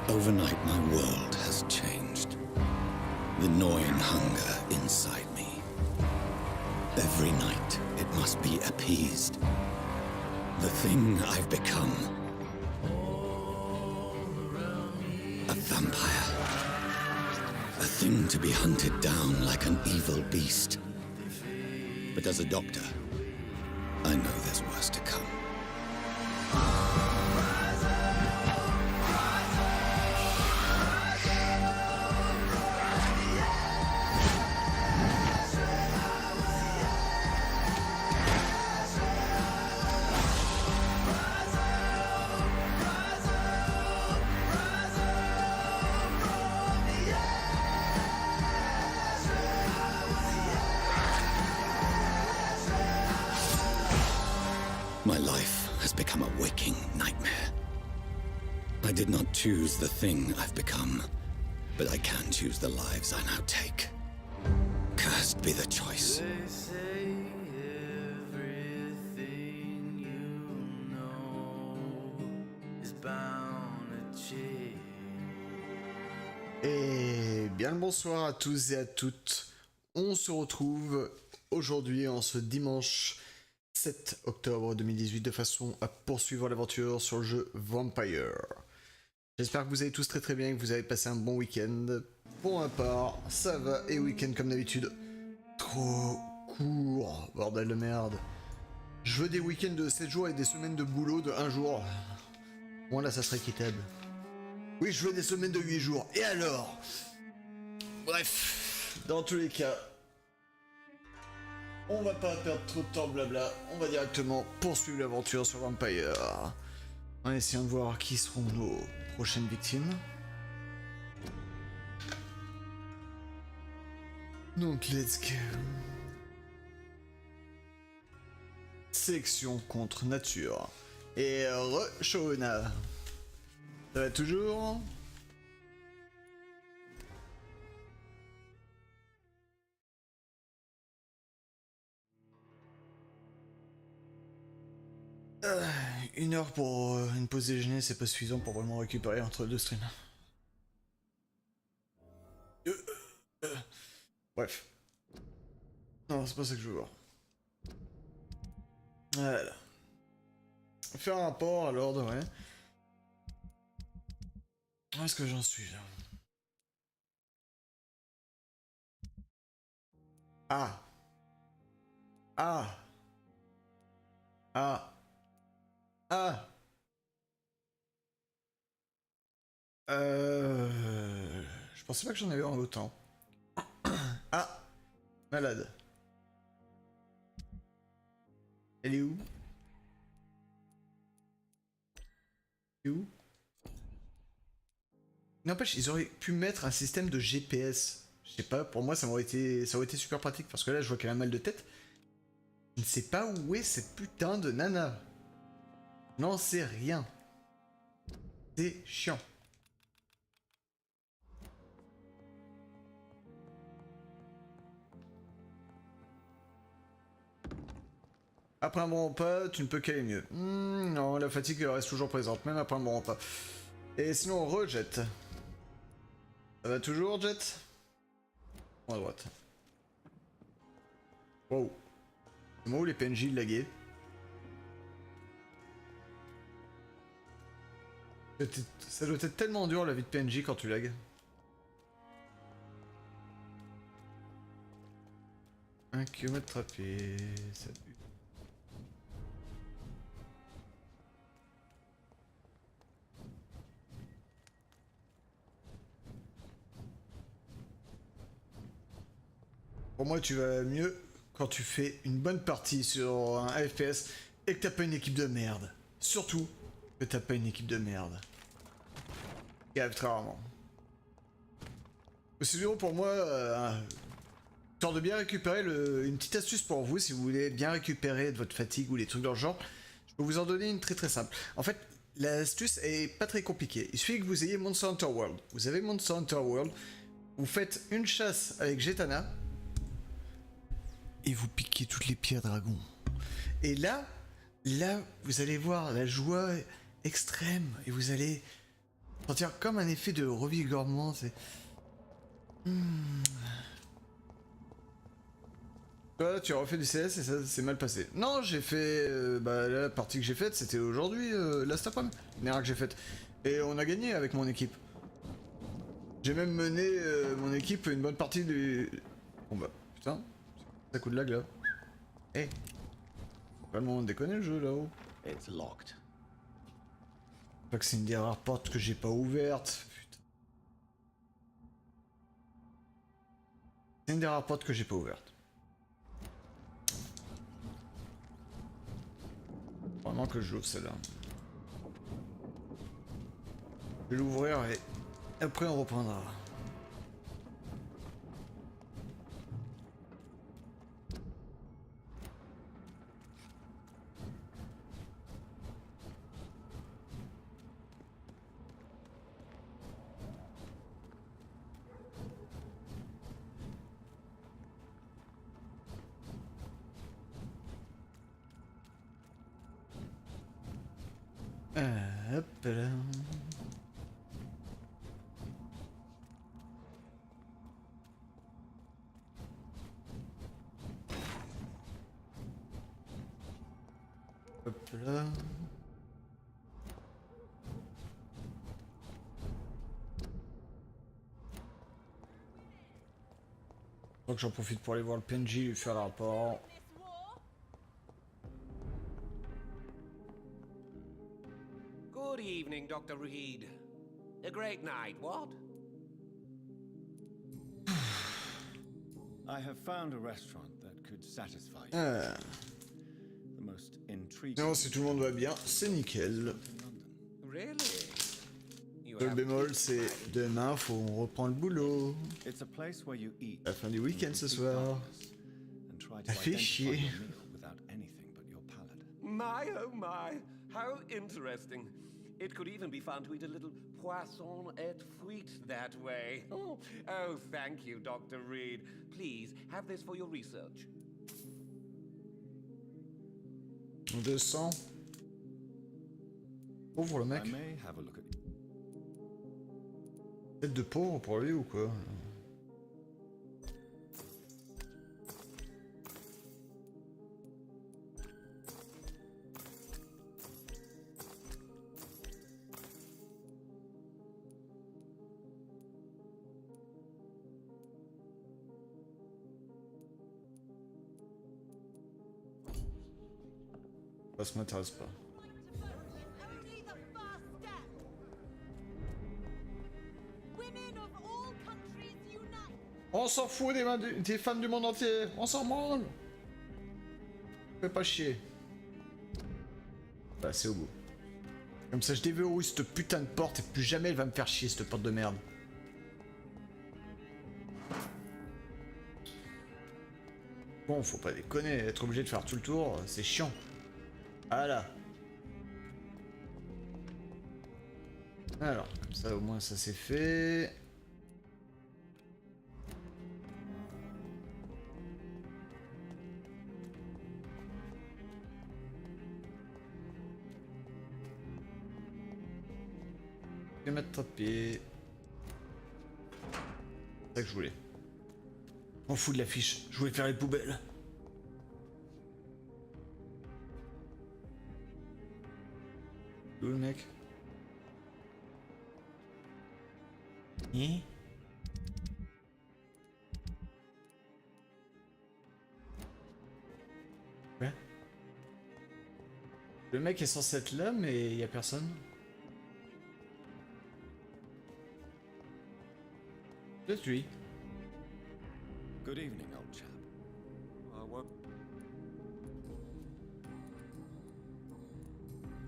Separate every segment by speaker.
Speaker 1: Overnight, my world has changed. The gnawing hunger inside me. Every night, it must be appeased. The thing I've become. A vampire. A thing to be hunted down like an evil beast. But as a doctor, I know there's worse to come. My life has become a waking nightmare. I did not choose the thing I've become, but I can choose the lives I now take. Cursed be the choice.
Speaker 2: They say everything you know is bound to change.
Speaker 3: Et bien le bonsoir à tous et à toutes. On se retrouve aujourd'hui en ce dimanche 7 octobre 2018 de façon à poursuivre l'aventure sur le jeu Vampyr. J'espère que vous allez tous très très bien et que vous avez passé un bon week-end. Pour ma part, ça va et week-end comme d'habitude. Trop court, bordel de merde. Je veux des week-ends de 7 jours et des semaines de boulot de 1 jour. Bon là ça serait équitable. Oui, je veux des semaines de 8 jours. Et alors? Bref, dans tous les cas, on va pas perdre trop de temps blabla, on va directement poursuivre l'aventure sur Vampyr. En essayant de voir qui seront nos prochaines victimes. Donc let's go. Sélection contre nature. Et re-Shona. Ça va toujours? Une heure pour une pause déjeuner, c'est pas suffisant pour vraiment récupérer entre deux streams. Bref. Non, c'est pas ça que je veux voir. Voilà. Faire un rapport à l'ordre, ouais. Où est-ce que j'en suis là? Ah. Ah. Ah. Ah. Je pensais pas que j'en avais en autant. Ah. Malade. Elle est où? Elle est où? N'empêche, ils auraient pu mettre un système de GPS. Je sais pas, pour moi ça aurait été super pratique parce que là je vois qu'elle a mal de tête. Je ne sais pas où est cette putain de nana. Non, c'est rien. C'est chiant. Après un bon repas, tu ne peux qu'aller mieux. Non, la fatigue reste toujours présente, même après un bon repas. Et sinon, on rejette. Ça va toujours, Jet? À droite. Wow. C'est moi où les PNJ laguaient? Ça doit être tellement dur la vie de PNJ quand tu lagues. 1 km trappé, ça bute. Pour moi, tu vas mieux quand tu fais une bonne partie sur un FPS et que t'as pas une équipe de merde. Surtout que t'as pas une équipe de merde. Qui arrive très rarement. C'est dur pour moi, histoire de bien récupérer une petite astuce pour vous si vous voulez bien récupérer de votre fatigue ou des trucs dans le genre. Je peux vous en donner une très très simple. En fait, l'astuce est pas très compliquée. Il suffit que vous ayez Monster Hunter World. Vous avez Monster Hunter World, vous faites une chasse avec Jetana et vous piquez toutes les pierres dragons. Et là, vous allez voir la joie extrême et vous allez Sentir comme un effet de revigorement, c'est... Toi, tu as refait du CS et ça s'est mal passé. Non, j'ai fait... bah, la partie que j'ai faite, c'était aujourd'hui, là cet après-midi. Une que j'ai faite. Et on a gagné avec mon équipe. J'ai même mené mon équipe une bonne partie du... Bon bah, putain. Ça coup de lag là. Eh hey. Pas le moment de déconner le jeu là-haut.
Speaker 4: It's locked.
Speaker 3: Je crois que c'est une des rares portes que j'ai pas ouvertes. Putain. C'est une des rares portes que j'ai pas ouvertes. Vraiment que j'ouvre celle-là. Je vais l'ouvrir et après on reprendra. Hop là. Hop là. Je crois que j'en profite pour aller voir le PNJ, lui faire le rapport.
Speaker 5: Good evening, Dr. Reed. A great night, what?
Speaker 4: I have found a restaurant that could satisfy you. The most intriguing.
Speaker 3: Non, si tout le monde va bien, c'est nickel.
Speaker 5: Really? You
Speaker 3: Le
Speaker 5: have
Speaker 3: bémol, c'est demain, faut reprendre le boulot.
Speaker 4: It's a place where you eat.
Speaker 3: La fin du week-end ce soir.
Speaker 4: And try to
Speaker 3: Ça fait
Speaker 4: identify
Speaker 3: chier.
Speaker 4: your meal without anything but your palate.
Speaker 5: My, oh my, how interesting. It could even be fun to eat a little poisson et fruits that way. Oh, thank you, Dr. Reed. Please, have this for your research.
Speaker 3: 200. Pauvre le mec.
Speaker 4: I may have a look at you.
Speaker 3: Tête de pauvre pour lui ou quoi? Ça m'intéresse pas.
Speaker 6: Only the first step. Women of all countries unite.
Speaker 3: On s'en fout des femmes du monde entier, on s'en branle. Fais pas chier. Bah c'est au bout. Comme ça je déverrouille cette putain de porte et plus jamais elle va me faire chier cette porte de merde. Bon, faut pas déconner, être obligé de faire tout le tour, c'est chiant. Voilà. Alors, comme ça au moins ça c'est fait. Je vais mettre à pied. C'est ça que je voulais. M'en fous de l'affiche, je voulais faire les poubelles. Où le mec? Ouais. Le mec est censé être là, mais il y a personne. Peut-être lui.
Speaker 4: Good evening, old chap.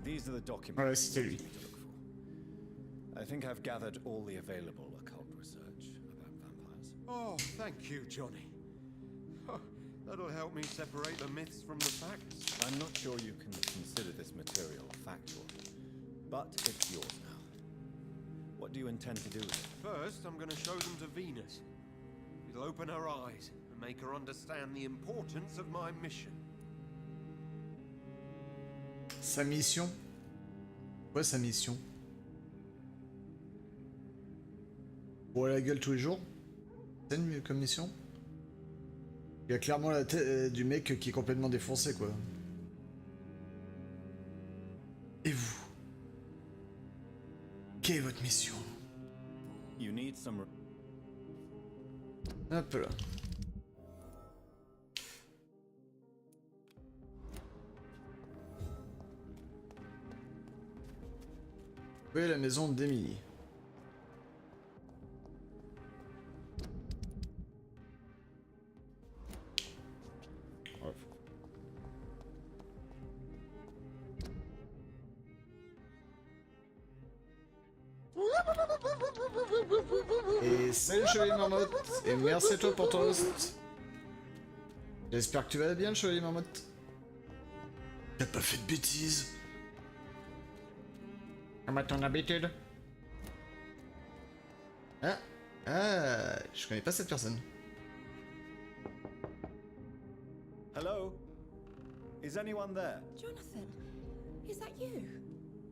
Speaker 4: These are the documents
Speaker 3: Ouais, c'était lui.
Speaker 4: you need to look for. I think I've gathered all the available occult research about vampires.
Speaker 7: Oh, thank you, Johnny. Oh, that'll help me separate the myths from the facts.
Speaker 4: I'm not sure you can consider this material factual, but it's yours now. What do you intend to do with it?
Speaker 7: First, I'm going to show them to Venus. It'll open her eyes and make her understand the importance of my mission.
Speaker 3: Sa mission? Ouais, sa mission. Pour la gueule tous les jours. C'est une comme mission. Il y a clairement la tête du mec qui est complètement défoncé quoi. Et vous? Quelle est votre mission?
Speaker 4: You need some.
Speaker 3: Hop là. Où est la maison d'Emily? Et salut Chevalier Marmotte, et merci à toi pour ton host. J'espère que tu vas bien Chevalier Marmotte. T'as pas fait de bêtises? Comme à ton habitude. Ah, ah, je connais pas cette personne.
Speaker 4: Hello? Is anyone there?
Speaker 6: Jonathan, is that you?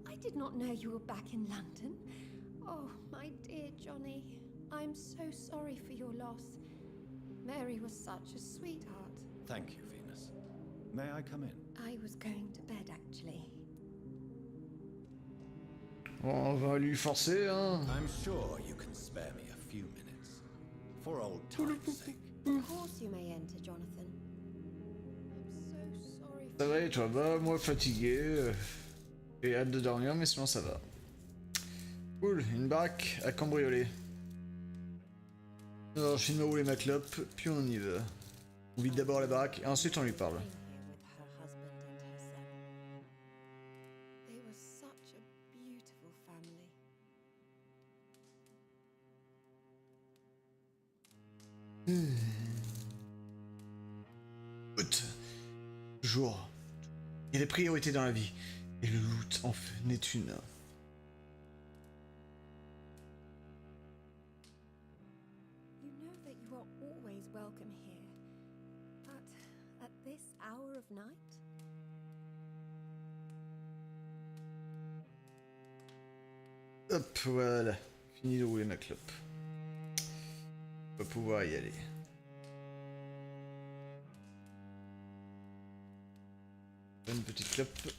Speaker 6: I did not know you were back in London. Oh, my dear Johnny, I'm so sorry for your loss. Mary was such a sweetheart.
Speaker 4: Thank you, Venus. May I come in?
Speaker 6: I was going to bed, actually.
Speaker 3: On va lui forcer, hein.
Speaker 4: I'm sure you can spare me a few minutes. For old time's sake.
Speaker 6: Of course you may enter, Jonathan. I'm so sorry for...
Speaker 3: Ça va et toi? Bah, moi fatigué. J'ai hâte de dormir, mais sinon ça va. Cool, une baraque à cambrioler. Alors, je finis de me rouler ma clope, puis on y va. On vide d'abord la baraque, et ensuite on lui parle.
Speaker 6: They were such a beautiful family.
Speaker 3: Loot. Jour. Il y a des priorités dans la vie. Et le loot en est une.
Speaker 6: You know that you are always welcome here. But at this hour of night?
Speaker 3: Hop, voilà. Fini de rouler ma clope. On va pouvoir y aller. Une petite clope.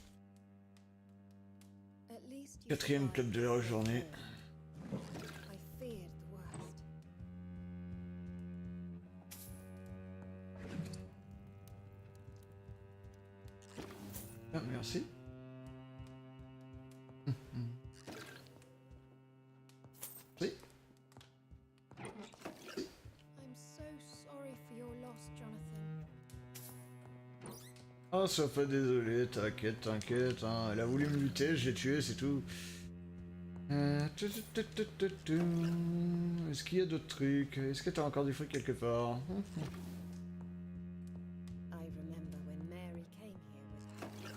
Speaker 6: At least you
Speaker 3: Quatrième clope de la journée.
Speaker 6: I feared the worst.
Speaker 3: Ah, merci. Oui.
Speaker 6: I'm so sorry for your loss, Jonathan.
Speaker 3: Oh, sois pas désolé, t'inquiète, t'inquiète. Hein. Elle a voulu me lutter, je l'ai tué, c'est tout. Est-ce qu'il y a d'autres trucs? Est-ce que t'as encore des trucs quelque part?
Speaker 6: I remember when Mary came here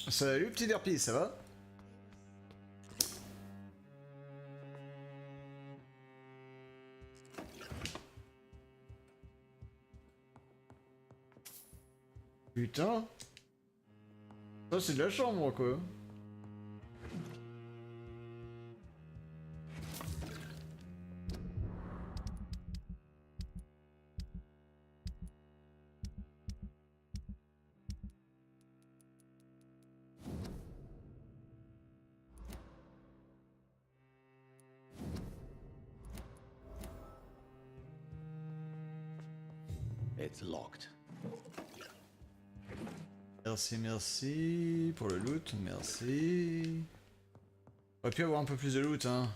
Speaker 6: with her.
Speaker 3: Salut petit Derpy, ça va? Putain. Ça c'est de la chambre quoi.
Speaker 4: It's locked.
Speaker 3: Merci, merci pour le loot, merci. On aurait pu avoir un peu plus de loot, hein.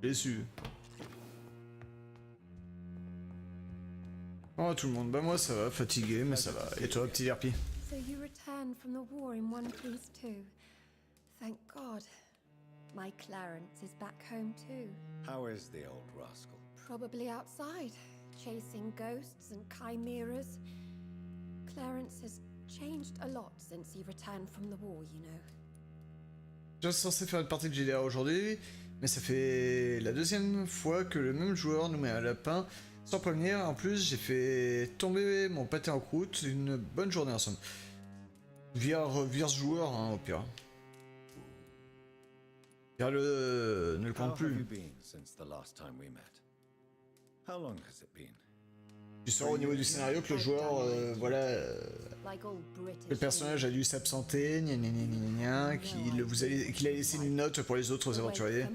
Speaker 3: Déçu. Oh tout le monde, bah moi ça va, fatigué, mais ça va. Et toi, petit Derpy?
Speaker 6: So you returned from the war in one piece too. Thank God. My Clarence is back home too.
Speaker 4: How is the old rascal?
Speaker 6: Probably outside, chasing ghosts and chimeras. Clarence has changed a lot since he returned from the war, you know.
Speaker 3: Je suis censé faire une partie de GDR aujourd'hui, mais ça fait la deuxième fois que le même joueur nous met un lapin sans prévenir. En plus, j'ai fait tomber mon pâté en croûte. Une bonne journée en somme. Vire ce joueur, hein, au pire. Car ne le
Speaker 4: How
Speaker 3: compte
Speaker 4: have you
Speaker 3: plus.
Speaker 4: been since the last time we met? How long has it been?
Speaker 3: Tu sors au niveau du scénario que le joueur,
Speaker 6: Like all British
Speaker 3: le personnage a dû s'absenter, qu'il a laissé une note pour les autres aventuriers.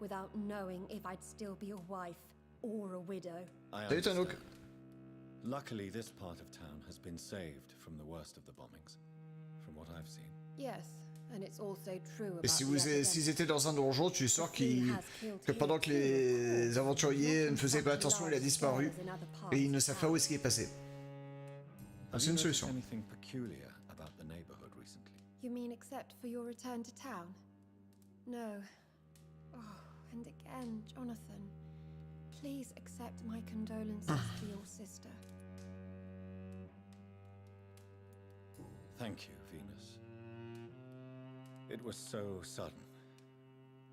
Speaker 6: Without knowing if I'd still be a wife or a widow.
Speaker 4: I
Speaker 3: Salut, Tanouk.
Speaker 4: understand. Luckily, this part of town has been saved from the worst of the bombings, from what I've seen.
Speaker 6: Yes, and it's also true about
Speaker 3: Et s'ils étaient dans un donjon, tu sors que pendant que les aventuriers ne faisaient pas attention, il a disparu et ils ne savent pas où est-ce qu'il est passé.
Speaker 4: Have
Speaker 3: C'est
Speaker 4: you
Speaker 3: une
Speaker 4: noticed
Speaker 3: solution.
Speaker 4: anything peculiar about the neighborhood recently?
Speaker 6: You mean except for your return to town? No. Oh, and again, Jonathan. Please accept my condolences to your sister.
Speaker 4: Thank you, Venus. It was so sudden,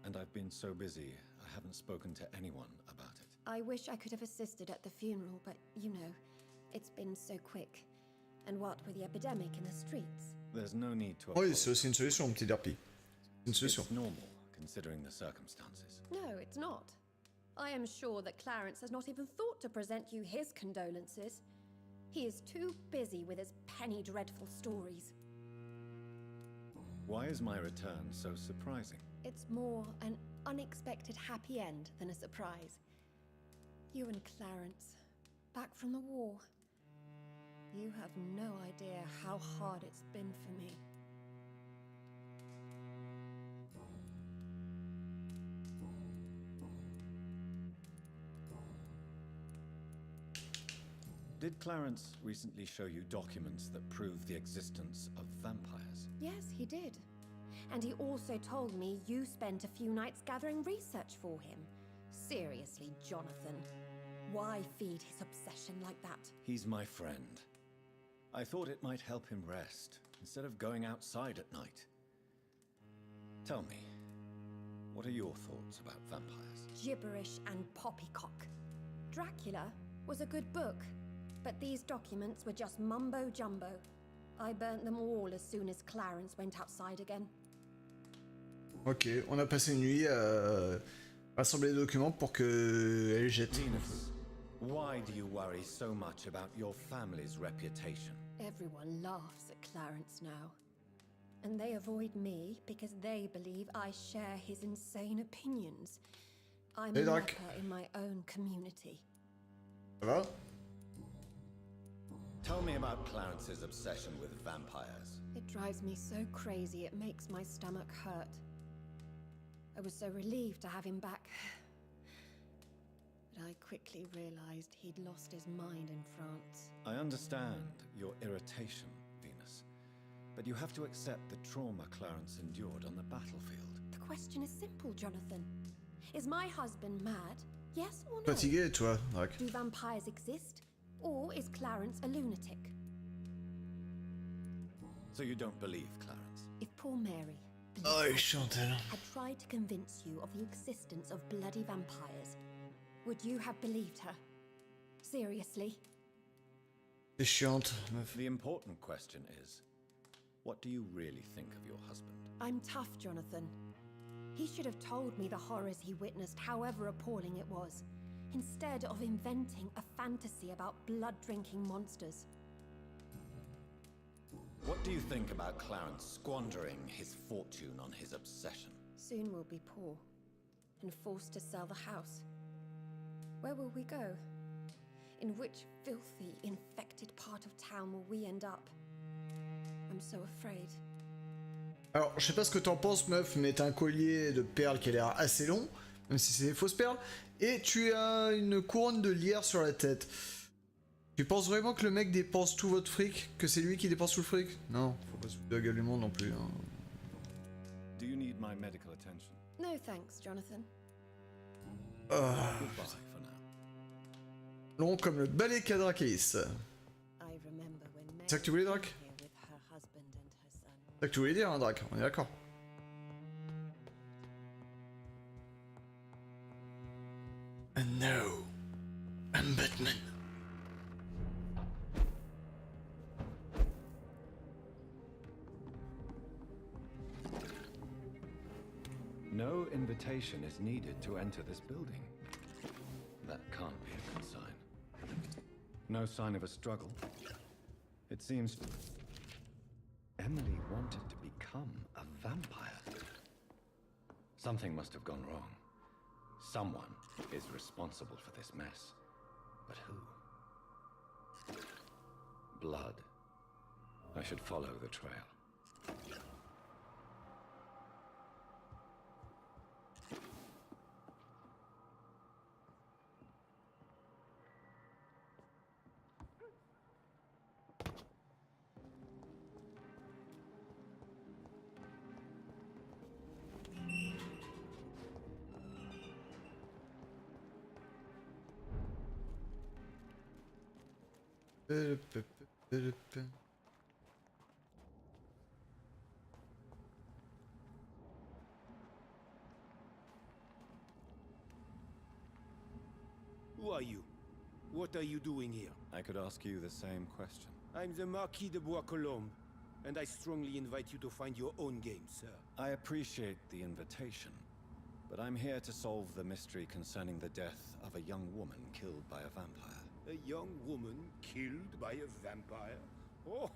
Speaker 4: and I've been so busy, I haven't spoken to anyone about it.
Speaker 6: I wish I could have assisted at the funeral, but you know, it's been so quick. And what with the epidemic in the streets?
Speaker 4: There's no need to
Speaker 3: Oui, c'est
Speaker 4: apologize.
Speaker 3: aussi une solution, petit derpy. Une solution.
Speaker 4: It's normal, considering the circumstances.
Speaker 6: No, it's not. I am sure that Clarence has not even thought to present you his condolences. He is too busy with his penny dreadful stories.
Speaker 4: Why is my return so surprising?
Speaker 6: It's more an unexpected happy end than a surprise. You and Clarence, back from the war. You have no idea how hard it's been for me.
Speaker 4: Did Clarence recently show you documents that prove the existence of vampires?
Speaker 6: Yes, he did. And he also told me you spent a few nights gathering research for him. Seriously, Jonathan. Why feed his obsession like that?
Speaker 4: He's my friend. I thought it might help him rest, instead of going outside at night. Tell me, what are your thoughts about vampires?
Speaker 6: Gibberish and poppycock. Dracula was a good book, but these documents were just mumbo-jumbo. I burnt them all as soon as Clarence went outside again.
Speaker 3: Ok, on a passé une nuit à rassembler les documents pour que elle jette.
Speaker 4: Venus, why do you worry so much about your family's reputation?
Speaker 6: Everyone laughs at Clarence now. And they avoid me because they believe I share his insane opinions. I'm
Speaker 3: Hey,
Speaker 6: a
Speaker 3: Doc.
Speaker 6: leper in my own community.
Speaker 3: Ça va?
Speaker 4: Tell me about Clarence's obsession with vampires.
Speaker 6: It drives me so crazy it makes my stomach hurt. I was so relieved to have him back. But I quickly realized he'd lost his mind in France.
Speaker 4: I understand your irritation, Venus, but you have to accept the trauma Clarence endured on the battlefield.
Speaker 6: The question is simple, Jonathan. Is my husband mad? Yes or no?
Speaker 3: Fatigué, toi, Drac.
Speaker 6: Do vampires exist? Or is Clarence a lunatic?
Speaker 4: So you don't believe Clarence?
Speaker 6: If poor Mary
Speaker 3: Oh, il chante, elle.
Speaker 6: had tried to convince you of the existence of bloody vampires, would you have believed her? Seriously?
Speaker 3: C'est chiante, meuf.
Speaker 4: The important question is, what do you really think of your husband?
Speaker 6: I'm tough, Jonathan. He should have told me the horrors he witnessed, however appalling it was, instead of inventing a fantasy about blood-drinking monsters.
Speaker 4: What do you think about Clarence squandering his fortune on his obsession?
Speaker 6: Soon we'll be poor, and forced to sell the house. Where will we go? In which filthy, infected part of town will we end up? I'm so afraid.
Speaker 3: Alors, je sais pas ce que t'en penses, meuf, mais t'as un collier de perles qui a l'air assez long, même si c'est des fausses perles, et tu as une couronne de lierre sur la tête. Tu penses vraiment que le mec dépense tout votre fric? Que c'est lui qui dépense tout le fric? Non, faut pas se foutre de la gueule du monde non plus. Hein.
Speaker 4: Do you need my medical attention?
Speaker 6: No thanks, Jonathan.
Speaker 4: Goodbye for now.
Speaker 3: Long comme le balai qu'a Dracalis.
Speaker 6: I remember when Mary
Speaker 3: ça que tu voulais, Drac?
Speaker 6: came here with her husband and her son.
Speaker 3: C'est ça que tu voulais dire, hein, Drac? On est d'accord. And now, I'm Batman.
Speaker 4: No invitation is needed to enter this building. That can't be a good sign. No sign of a struggle. It seems Emily wanted to become a vampire. Something must have gone wrong. Someone is responsible for this mess. But who? Blood. I should follow the trail.
Speaker 8: Who are you? What are you doing here?
Speaker 4: I could ask you the same question.
Speaker 8: I'm the Marquis de Bois-Colombes, and I strongly invite you to find your own game, sir.
Speaker 4: I appreciate the invitation, but I'm here to solve the mystery concerning the death of a young woman killed by a vampire.
Speaker 8: A young woman killed by a vampire? Oh,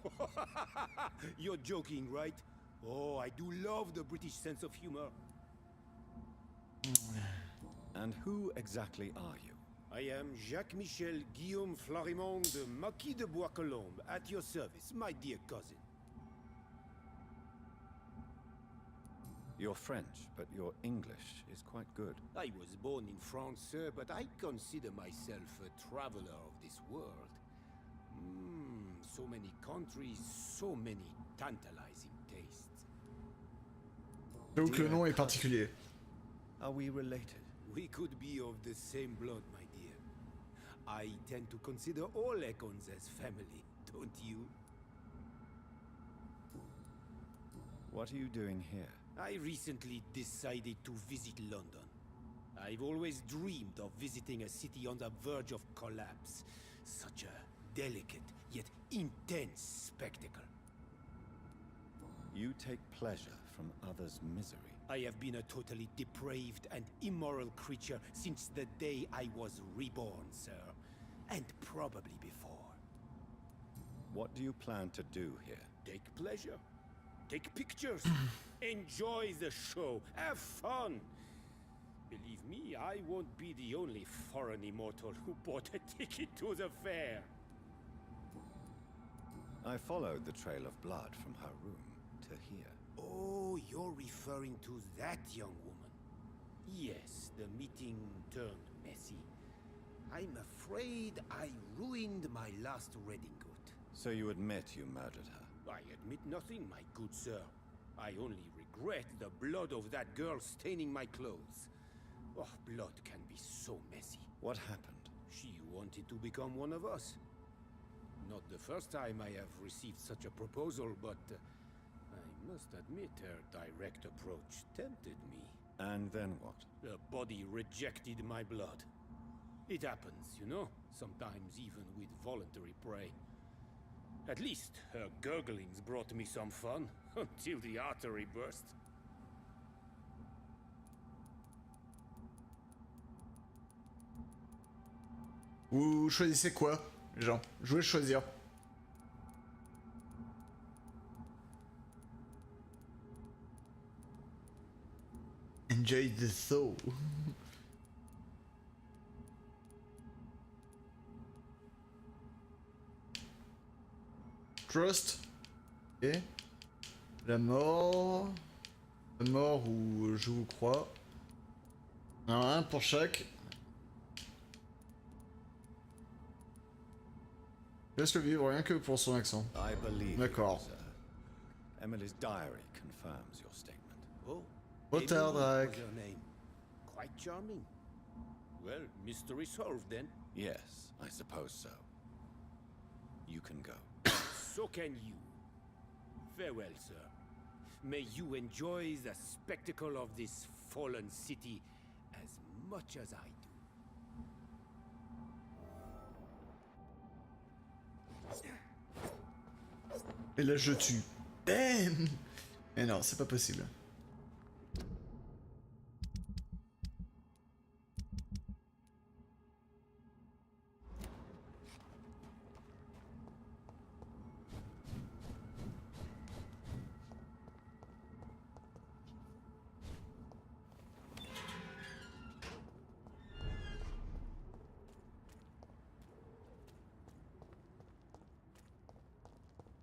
Speaker 8: you're joking, right? Oh, I do love the British sense of humor.
Speaker 4: And who exactly are you?
Speaker 8: I am Jacques-Michel Guillaume Florimond de Marquis de Bois-Colombes, at your service, my dear cousin.
Speaker 4: You're French, but your English is quite good.
Speaker 8: I was born in France, sir, but I consider myself a traveler of this world. So many countries, so many tantalizing tastes.
Speaker 3: J'avoue que le nom est particulier.
Speaker 4: Are we related?
Speaker 8: We could be of the same blood, my dear. I tend to consider all Econs as family, don't you?
Speaker 4: What are you doing here?
Speaker 8: I recently decided to visit London. I've always dreamed of visiting a city on the verge of collapse. Such a delicate, yet intense spectacle.
Speaker 4: You take pleasure from others' misery.
Speaker 8: I have been a totally depraved and immoral creature since the day I was reborn, sir. And probably before.
Speaker 4: What do you plan to do here?
Speaker 8: Take pleasure. Take pictures. Enjoy the show. Have fun. Believe me, I won't be the only foreign immortal who bought a ticket to the fair.
Speaker 4: I followed the trail of blood from her room to here.
Speaker 8: Oh, you're referring to that young woman. Yes, the meeting turned messy. I'm afraid I ruined my last wedding coat.
Speaker 4: So you admit you murdered her?
Speaker 8: I admit nothing, my good sir. I only regret the blood of that girl staining my clothes. Oh, blood can be so messy.
Speaker 4: What happened?
Speaker 8: She wanted to become one of us. Not the first time I have received such a proposal, but I must admit her direct approach tempted me.
Speaker 4: And then what?
Speaker 8: The body rejected my blood. It happens, you know, sometimes even with voluntary prey. At least her gurglings brought me some fun, until the artery burst.
Speaker 3: Vous choisissez quoi, Jean? Je voulais choisir. Enjoy the show. Trust. Et la mort. La mort où je vous crois. Un pour chaque. Laisse le vivre rien que pour son accent.
Speaker 4: I believe
Speaker 3: D'accord.
Speaker 4: you, sir. Emily's diary confirms your statement.
Speaker 8: Oh,
Speaker 3: Retard,
Speaker 8: Emily was
Speaker 3: Drake.
Speaker 8: her name. Quite charming. Well, mystery solved then.
Speaker 4: Yes, I suppose so. You can go.
Speaker 8: So can you. Farewell, sir. May you enjoy the spectacle of this fallen city as much as I do.
Speaker 3: Et là je tue. Damn. Mais non, c'est pas possible.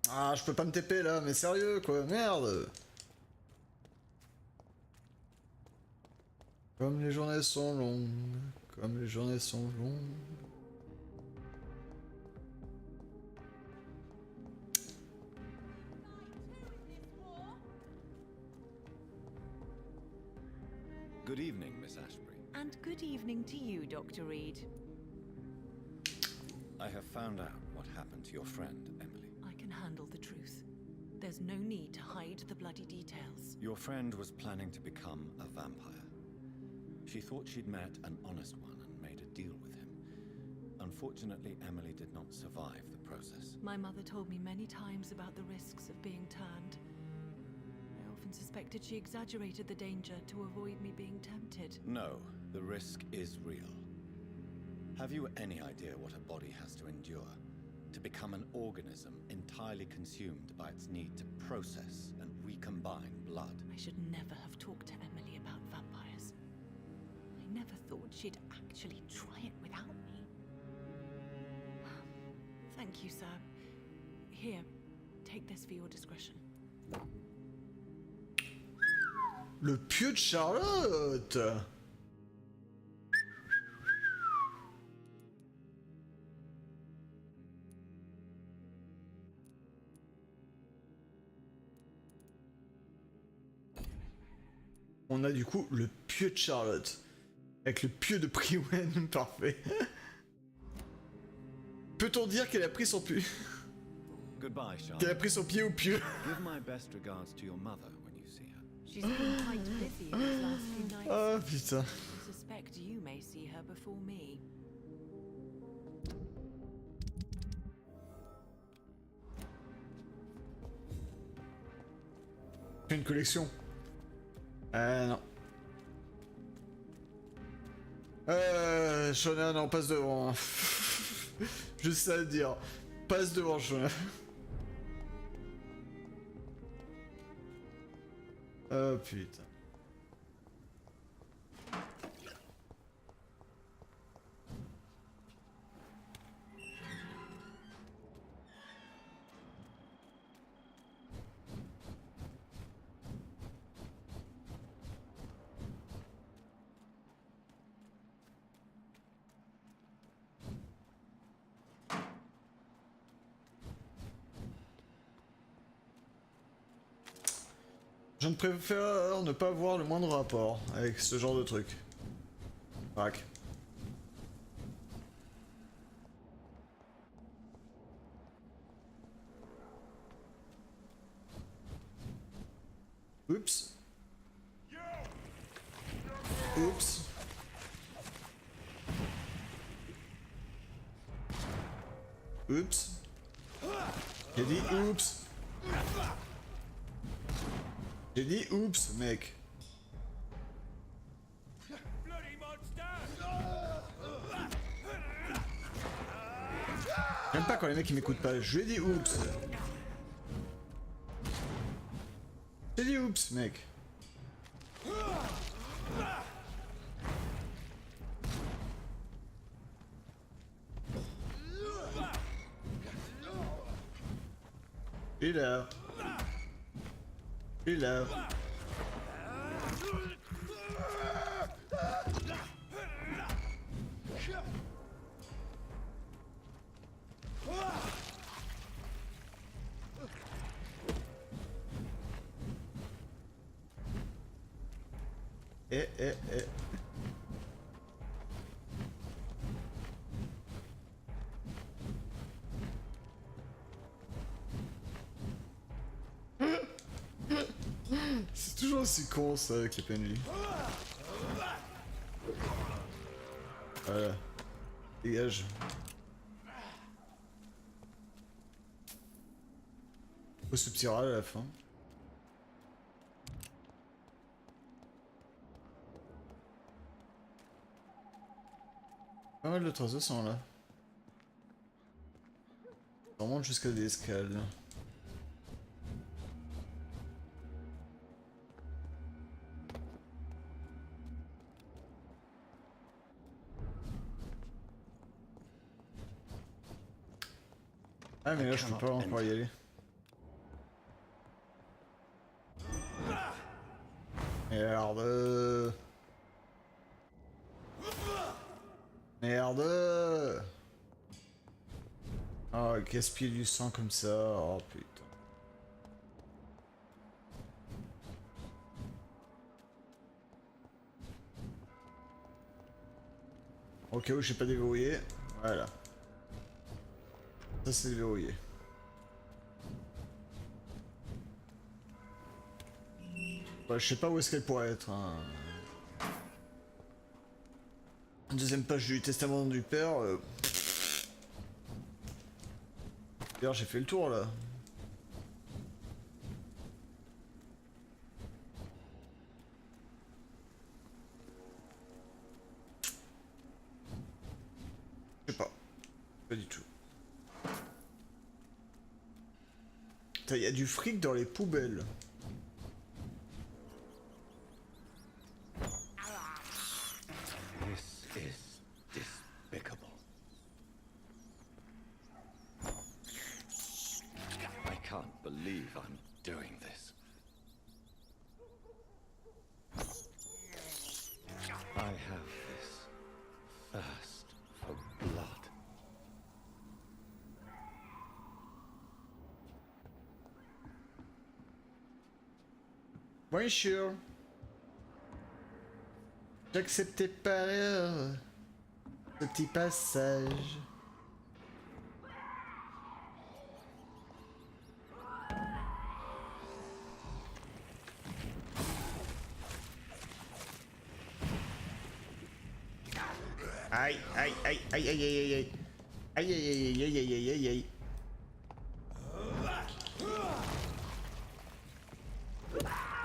Speaker 3: Ah, je peux pas me TP là, mais sérieux quoi, merde. Comme les journées sont longues, comme les journées sont longues.
Speaker 4: Good evening, Miss Ashbury.
Speaker 9: And good evening to you, Dr. Reed.
Speaker 4: I have found out what happened to your friend, Emily.
Speaker 9: I can handle the truth. There's no need to hide the bloody details.
Speaker 4: Your friend was planning to become a vampire. She thought she'd met an honest one and made a deal with him. Unfortunately, Emily did not survive the process.
Speaker 9: My mother told me many times about the risks of being turned. I often suspected she exaggerated the danger to avoid me being tempted.
Speaker 4: No, the risk is real. Have you any idea what a body has to endure? To become an organism entirely consumed by its need to process and recombine blood?
Speaker 9: I should never have talked to Emily about vampires. I never thought she'd actually try it without me. Thank you, sir. Here, take this for your discretion.
Speaker 3: Le pieu de Charlotte. On a du coup le pieu de Charlotte. Avec le pieu de Priwen, parfait. Peut-on dire qu'elle a pris son pied?
Speaker 4: Goodbye, Charlotte.
Speaker 3: Qu'elle a pris son pied au pieu?
Speaker 4: Give my best regards to your mother when you see her.
Speaker 9: She's been quite busy these last few nights.
Speaker 3: Ah putain.
Speaker 9: I suspect you may see her before me.
Speaker 3: Une collection. Non. Shona, non, passe devant. Juste ça à dire. Passe devant, Shona. Oh putain. Je ne préfère ne pas avoir le moindre rapport avec ce genre de truc. Crac. Oups. Oups. Oups. J'ai dit oups. J'ai dit oups, mec. J'aime pas quand les mecs ils m'écoutent pas. Je lui ai dit oups. J'ai dit oups, mec. Il est là. Il est là. Eh. C'est toujours aussi con ça avec les PNJ. Voilà. Dégage. Oh, ce petit râle à la fin. Pas mal de traces de sang là. On remonte jusqu'à des escales. Ah mais là je peux pas encore y aller. Merde. Merde. Oh, gaspiller du sang comme ça. Oh putain. Au cas où je sais pas déverrouillé. Voilà. Ça c'est déverrouillé. Ouais, je sais pas où est-ce qu'elle pourrait être. Hein. Deuxième page du testament du père. D'ailleurs j'ai fait le tour là. Je sais pas. Pas du tout. Putain, y a du fric dans les poubelles.
Speaker 4: This is despicable. I can't believe I'm doing this. I have this thirst for blood.
Speaker 3: Bonjour. J'acceptais pas ce petit passage. Aïe, aïe, aïe, aïe, aïe, aïe, aïe, aïe. Aïe, aïe, aïe, aïe, aïe, aïe, aïe, aïe.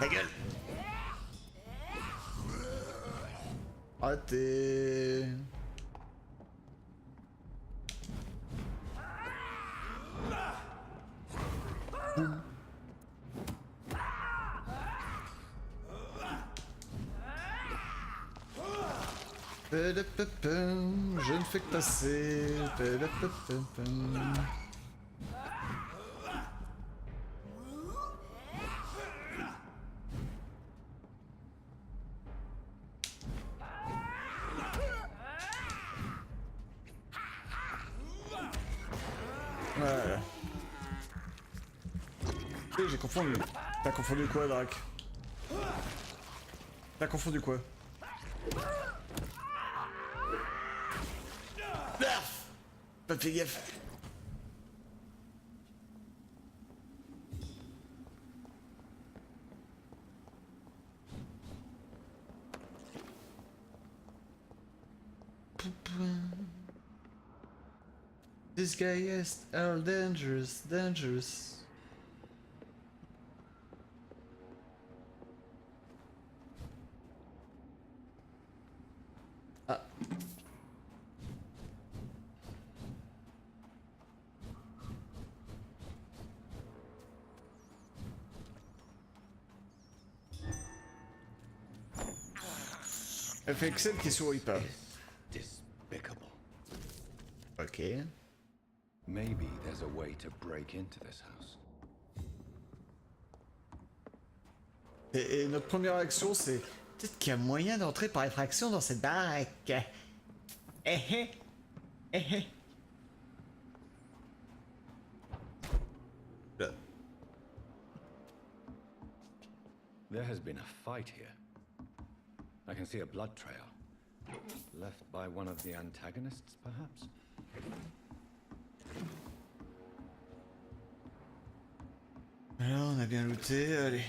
Speaker 3: Ta gueule. Raté. Boum. Je ne fais que passer. Voilà. J'ai confondu. T'as confondu quoi, Drac? T'as confondu quoi? Pas fait gaffe. This guy is all dangerous, dangerous. Ah. Elle fait Excel qui sourit pas.
Speaker 4: Despicable.
Speaker 3: Ok.
Speaker 4: Maybe there's a way to break into this house.
Speaker 3: Et notre première action, c'est peut-être qu'il y a moyen d'entrer par effraction dans cette baraque. Eh eh. Eh eh. Là.
Speaker 4: There has been a fight here. I can see a blood trail. Left by one of the antagonists, perhaps?
Speaker 3: Alors, on a bien looté, allez.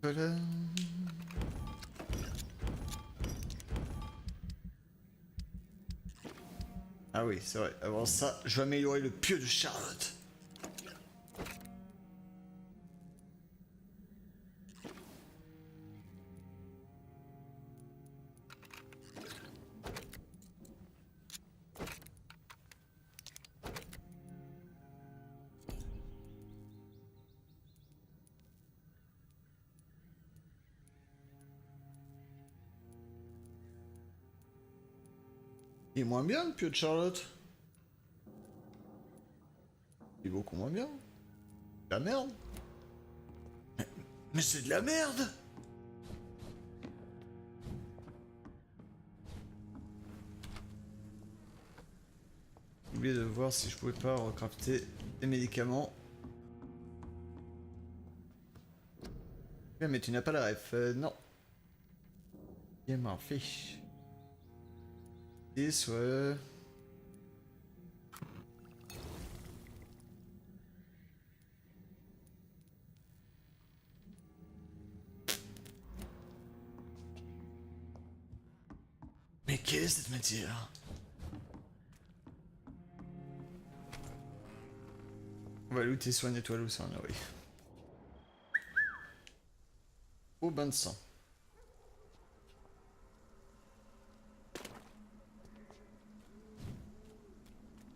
Speaker 3: Voilà. Ah oui, c'est vrai. Avant ça, je vais améliorer le pieu de Charlotte. Il est moins bien le pieu de Charlotte. Il est beaucoup moins bien. La merde. Mais c'est de la merde. J'ai oublié de voir si je pouvais pas recrafter des médicaments. Mais tu n'as pas la ref. Non. Il m'en fiche. 10, ouais. Mais qu'est-ce que cette matière? On va looter sur une étoile ou sur un oui. Au bain de sang.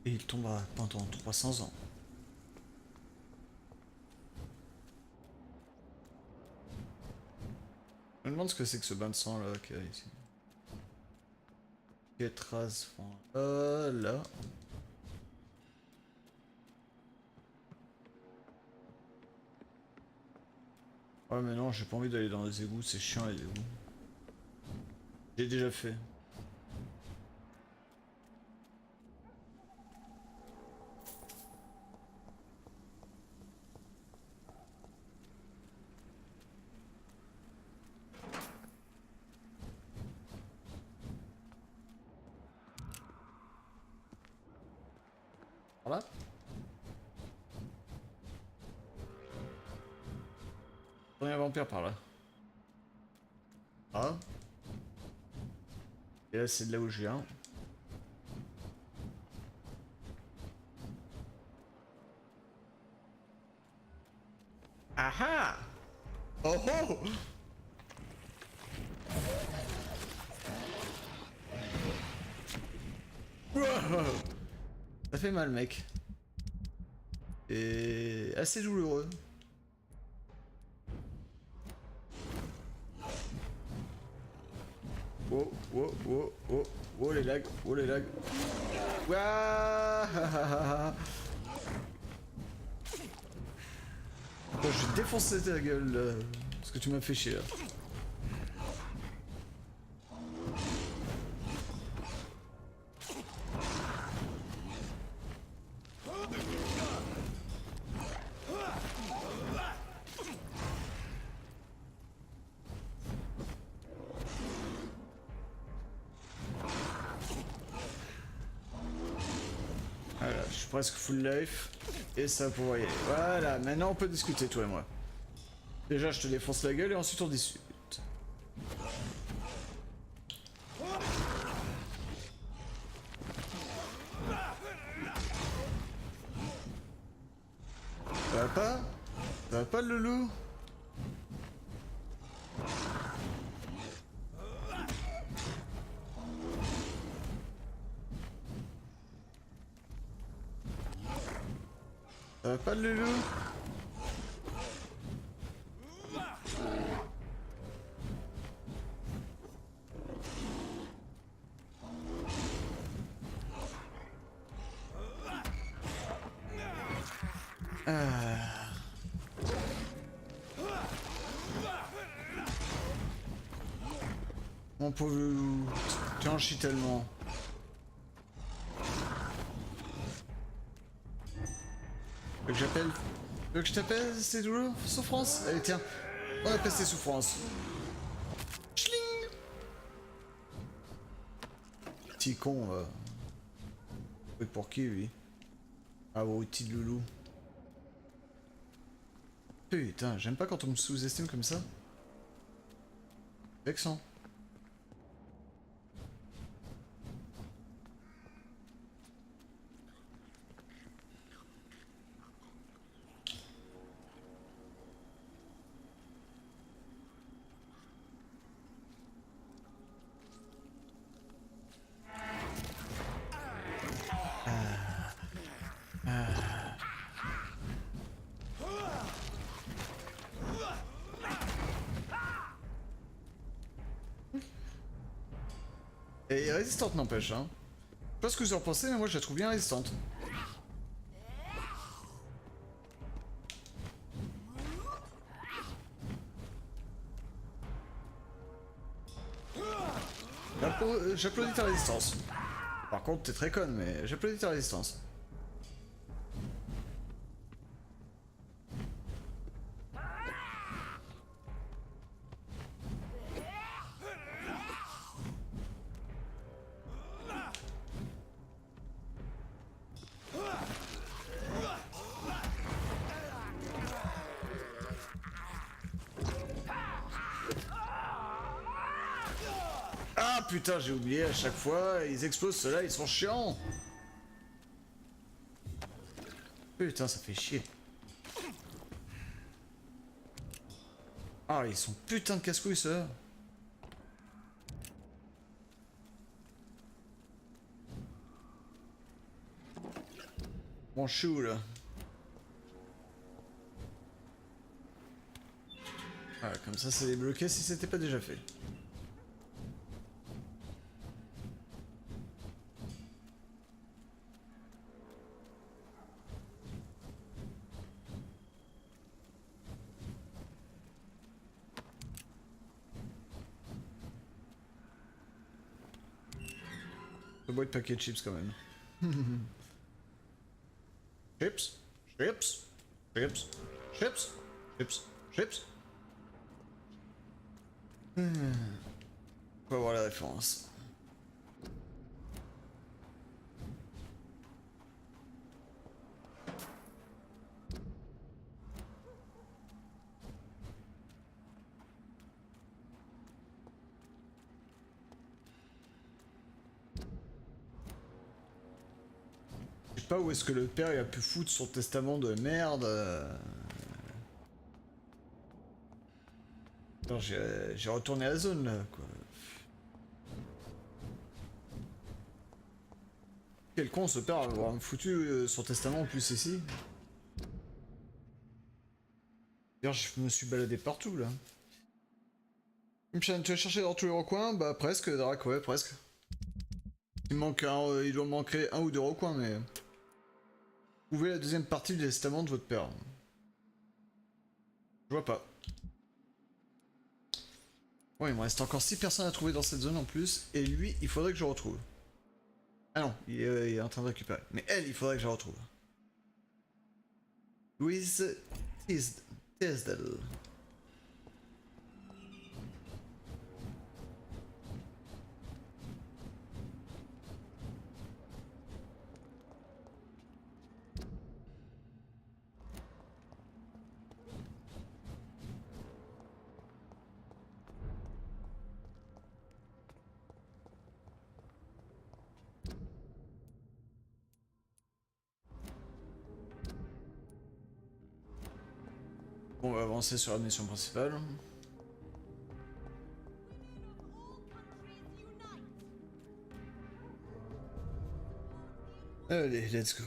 Speaker 3: Et il tombera pendant 300 ans. Je me demande ce que c'est que ce bain de sang là qu'il y a ici. Quelle trace là. Ouais mais non, j'ai pas envie d'aller dans les égouts, c'est chiant les égouts. J'ai déjà fait. Voilà. Il y a un vampire par là. Ah. Et là c'est de là où je viens. Ah ah. Oh oh. Wow. Ça fait mal mec. Et assez douloureux. Oh, oh, oh, oh, oh les lags, oh les lags. Ouah. Oh, je vais défoncer ta gueule là, parce que tu m'as fait chier là. Voilà, je suis presque full life et ça va pouvoir y aller. Voilà, maintenant on peut discuter toi et moi. Déjà je te défonce la gueule et ensuite on discute. Ça va pas? Ça va pas le loulou? Ça va pas le loulou? Mon pauvre loulou, tu en chies tellement. Tu veux que j'appelle? Tu veux que je t'appelle ces douleurs? Souffrance? Allez tiens, on appelle ces souffrances. Schling. Petit con, pour qui lui? Ah bon, petit loulou. Putain, j'aime pas quand on me sous-estime comme ça. Vexant. Et résistante n'empêche, hein. sais pas ce que vous en pensez, mais moi je la trouve bien résistante. J'applaudis ta résistance. Par contre, t'es très conne, mais j'applaudis ta résistance. Ah putain, j'ai oublié à chaque fois, ils explosent ceux-là, ils sont chiants. Putain, ça fait chier. Ah, ils sont putain de casse-couilles ceux-là. Bon, chou là. Ah, comme ça, c'est débloqué si c'était pas déjà fait. Le boîte de paquet de chips quand même. Chips, chips, chips, chips, chips, chips. On va voir la référence. Je sais pas où est-ce que le père il a pu foutre son testament de merde. Attends, j'ai retourné la zone là quoi. Quel con ce père avoir foutu son testament en plus ici. D'ailleurs je me suis baladé partout là. Clemchan, tu as cherché dans tous les recoins? Bah presque Drac, ouais presque. Il manque il doit manquer un ou deux recoins mais... Trouvez la deuxième partie du testament de votre père. Je vois pas. Bon, il me reste encore 6 personnes à trouver dans cette zone en plus, et lui, il faudrait que je retrouve. Ah non, il est en train de récupérer. Mais elle, il faudrait que je la retrouve. Louise Tisdale. Bon, on va avancer sur la mission principale. Allez, let's go.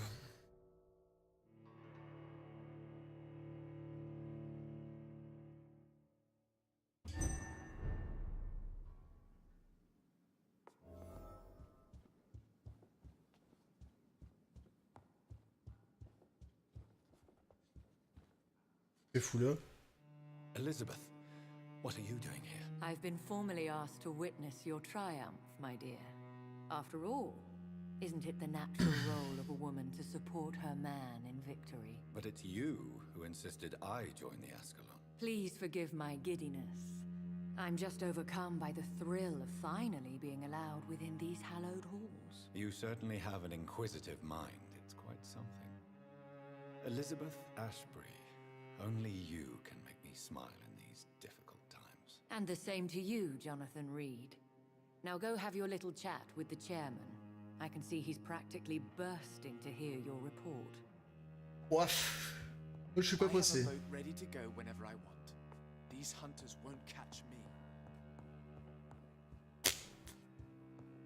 Speaker 3: C'est fou là.
Speaker 4: Elizabeth, what are you doing here?
Speaker 10: I've been formally asked to witness your triumph, my dear. After all, isn't it the natural role of a woman to support her man in victory?
Speaker 4: But it's you who insisted I join the Ascalon.
Speaker 10: Please forgive my giddiness. I'm just overcome by the thrill of finally being allowed within these hallowed halls.
Speaker 4: You certainly have an inquisitive mind. It's quite something. Elizabeth Ashbury, only you can make me smile in these difficult times.
Speaker 10: And the same to you, Jonathan Reed. Now go have your little chat with the chairman. I can see he's practically bursting to hear your report.
Speaker 3: Ouaf. Je suis pas pressé.
Speaker 11: I have a boat ready to go whenever I want. These hunters won't catch me.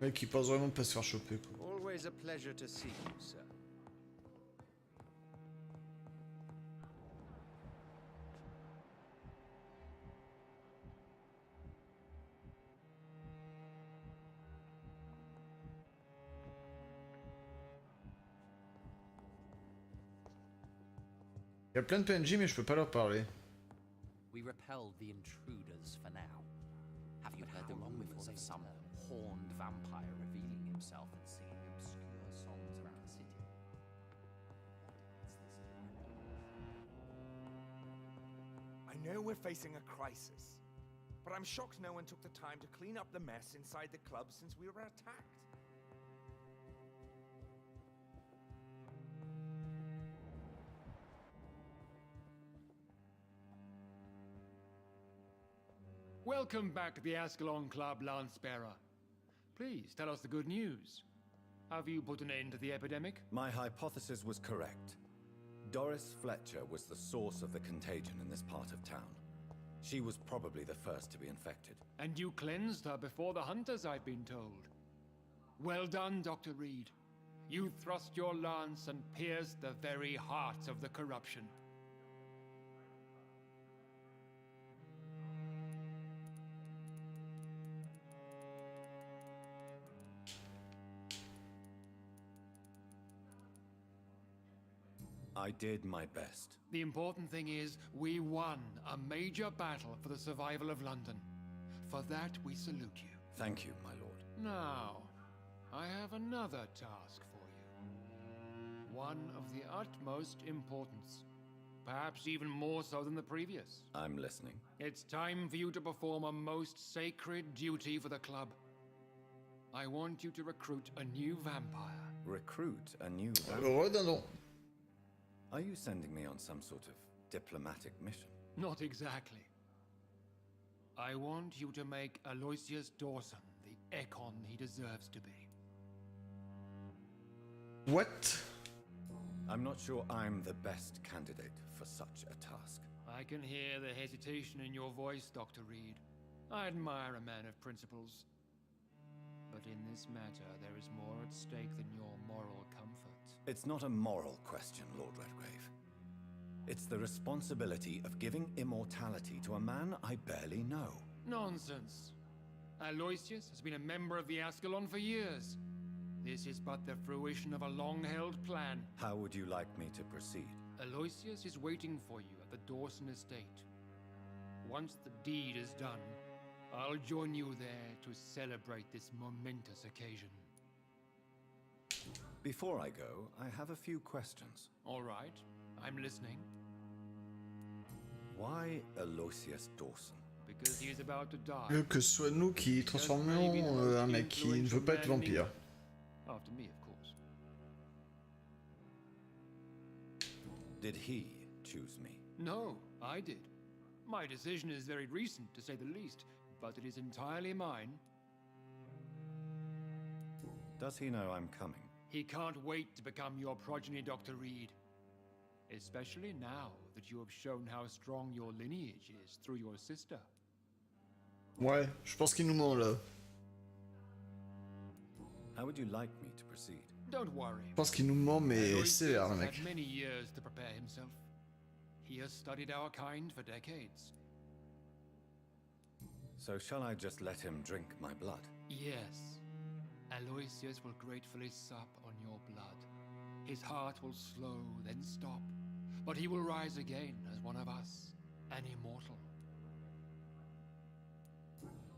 Speaker 3: Mec, il pense vraiment pas se faire choper quoi.
Speaker 12: Always a pleasure to see you, sir.
Speaker 3: y a plein de PNJ mais je peux pas leur parler.
Speaker 13: We repelled the intruders for now. Have you heard the rumors of some horned vampire revealing himself and singing obscure songs around the city?
Speaker 14: I know we're facing a crisis, but I'm shocked no one took the time to clean up the mess inside the club since we were attacked.
Speaker 15: Welcome back to the Ascalon Club, Lance-Bearer. Please, tell us the good news. Have you put an end to the epidemic?
Speaker 4: My hypothesis was correct. Doris Fletcher was the source of the contagion in this part of town. She was probably the first to be infected.
Speaker 15: And you cleansed her before the hunters, I've been told. Well done, Dr. Reed. You thrust your lance and pierced the very heart of the corruption.
Speaker 4: I did my best.
Speaker 15: The important thing is, we won a major battle for the survival of London. For that, we salute you.
Speaker 4: Thank you, my lord.
Speaker 15: Now, I have another task for you. One of the utmost importance. Perhaps even more so than the previous.
Speaker 4: I'm listening.
Speaker 15: It's time for you to perform a most sacred duty for the club. I want you to recruit a new vampire.
Speaker 4: Recruit a new vampire?
Speaker 3: Redondant.
Speaker 4: Are you sending me on some sort of diplomatic mission?
Speaker 15: Not exactly. I want you to make Aloysius Dawson the Ekon he deserves to be.
Speaker 3: What?
Speaker 4: I'm not sure I'm the best candidate for such a task.
Speaker 15: I can hear the hesitation in your voice, Dr. Reed. I admire a man of principles. But in this matter, there is more at stake than your moral comfort.
Speaker 4: It's not a moral question, Lord Redgrave. It's the responsibility of giving immortality to a man I barely know.
Speaker 15: Nonsense. Aloysius has been a member of the Ascalon for years. This is but the fruition of a long-held plan.
Speaker 4: How would you like me to proceed?
Speaker 15: Aloysius is waiting for you at the Dawson estate. Once the deed is done, I'll join you there to celebrate this momentous occasion.
Speaker 4: Before I go, I have a few questions.
Speaker 15: All right, I'm listening.
Speaker 4: Why Aloysius Dawson?
Speaker 15: Because he is about to die.
Speaker 3: Que ce soit nous qui transformions un mec qui ne veut pas être vampire.
Speaker 15: After me, of course.
Speaker 4: Did he choose me?
Speaker 15: No, I did. My decision is very recent, to say the least, but it is entirely mine.
Speaker 4: Does he know I'm coming?
Speaker 15: He can't wait to become your progeny, Dr. Reed. Especially now that you have shown how strong your lineage is through your sister.
Speaker 3: Ouais, je pense qu'il nous ment là.
Speaker 4: How would you like me to proceed?
Speaker 15: Don't worry.
Speaker 3: Je pense qu'il nous ment mais sévère le mec.
Speaker 15: Had many years to prepare himself. He has studied our kind for decades.
Speaker 4: So shall I just let him drink my blood?
Speaker 15: Yes. Aloysius will gratefully sup on your blood. His heart will slow, then stop. But he will rise again as one of us, an immortal.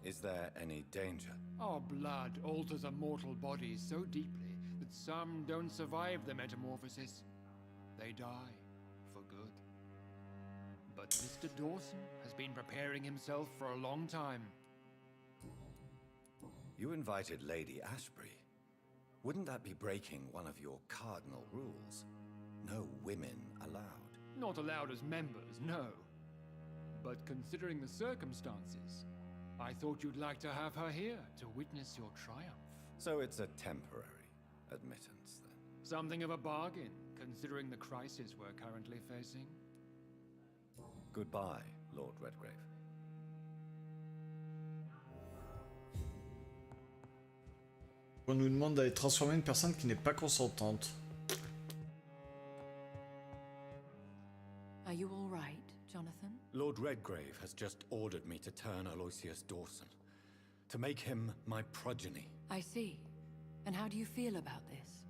Speaker 4: Is there any danger?
Speaker 15: Our blood alters a mortal body so deeply that some don't survive the metamorphosis. They die for good. But Mr. Dawson has been preparing himself for a long time.
Speaker 4: You invited Lady Ashbury. Wouldn't that be breaking one of your cardinal rules? No women allowed.
Speaker 15: Not allowed as members, no. But considering the circumstances, I thought you'd like to have her here to witness your triumph.
Speaker 4: So it's a temporary admittance, then?
Speaker 15: Something of a bargain, considering the crisis we're currently facing.
Speaker 4: Goodbye, Lord Redgrave.
Speaker 3: On nous demande d'aller transformer une personne qui n'est pas consentante.
Speaker 10: Are you all right, Jonathan?
Speaker 4: Lord Redgrave has just ordered me to turn Aloysius Dawson, to make him my progeny.
Speaker 10: I see. And how do you feel about this?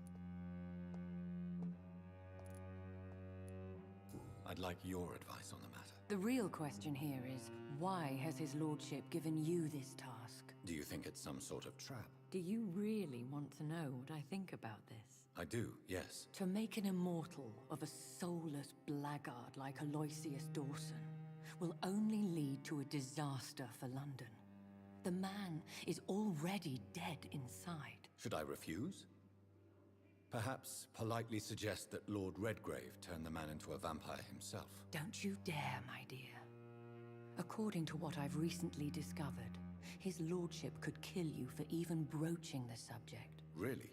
Speaker 4: I'd like your advice on the matter.
Speaker 10: The real question here is, why has his lordship given you this task?
Speaker 4: Do you think it's some sort of trap?
Speaker 10: Do you really want to know what I think about this?
Speaker 4: I do, yes.
Speaker 10: To make an immortal of a soulless blackguard like Aloysius Dawson will only lead to a disaster for London. The man is already dead inside.
Speaker 4: Should I refuse? Perhaps politely suggest that Lord Redgrave turned the man into a vampire himself.
Speaker 10: Don't you dare, my dear. According to what I've recently discovered, his lordship could kill you for even broaching the subject.
Speaker 4: Really?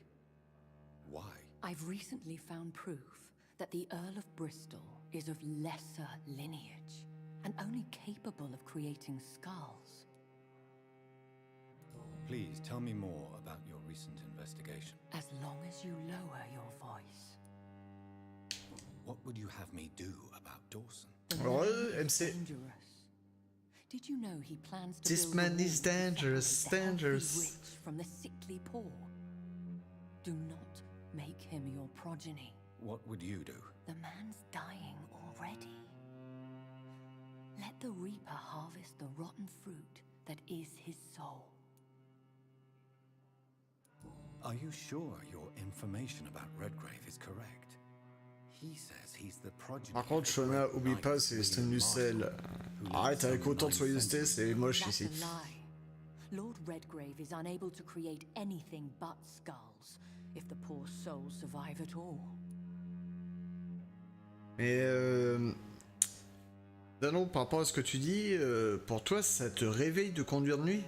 Speaker 4: Why?
Speaker 10: I've recently found proof that the Earl of Bristol is of lesser lineage and only capable of creating skulls.
Speaker 4: Please tell me more about your recent investigation.
Speaker 10: As long as you lower your voice.
Speaker 4: What would you have me do about Dawson?
Speaker 3: Alors, MC.
Speaker 10: Did you know he plans to
Speaker 3: This
Speaker 10: build
Speaker 3: man
Speaker 10: a
Speaker 3: is
Speaker 10: wall
Speaker 3: dangerous,
Speaker 10: to separate the healthy
Speaker 3: dangerous.
Speaker 10: rich from the sickly poor? Do not make him your progeny.
Speaker 4: What would you do?
Speaker 10: The man's dying already. Let the Reaper harvest the rotten fruit that is his soul.
Speaker 4: Are you sure your information about Redgrave is correct? He says he's the progeny.
Speaker 3: Par contre, Shona, oublie pas, c'est Stan Lucel. Arrête avec autant de soyeuseté, c'est moche
Speaker 10: That's
Speaker 3: ici.
Speaker 10: a lie. Lord Redgrave is unable to create anything but skulls, if the poor souls survive at all.
Speaker 3: Mais Danon, par rapport à ce que tu dis, pour toi, ça te réveille de conduire de nuit?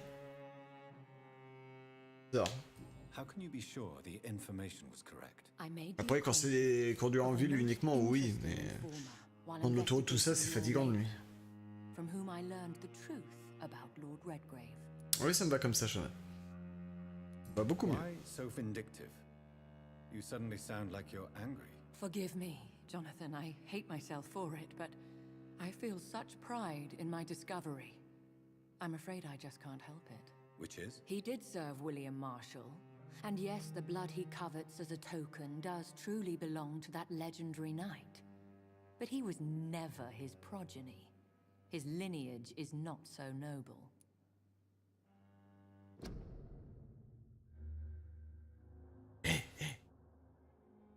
Speaker 3: Bizarre.
Speaker 4: How can you be sure the information was correct?
Speaker 3: Après, quand c'est conduire en ville uniquement, oui, mais prendre l'autoroute, tout ça, c'est fatigant de nuit.
Speaker 10: From whom I learned the truth about Lord Redgrave.
Speaker 3: Oui, ça me va comme ça, Shona. Bah, beaucoup mieux.
Speaker 4: Why so vindictive? You suddenly sound like you're angry.
Speaker 10: Forgive me, Jonathan. I hate myself for it, but I feel such pride in my discovery. I'm afraid I just can't help it.
Speaker 4: Which is?
Speaker 10: He did serve William Marshall. And yes, the blood he covets as a token does truly belong to that legendary knight. But he was never his progeny. His lineage is not so noble.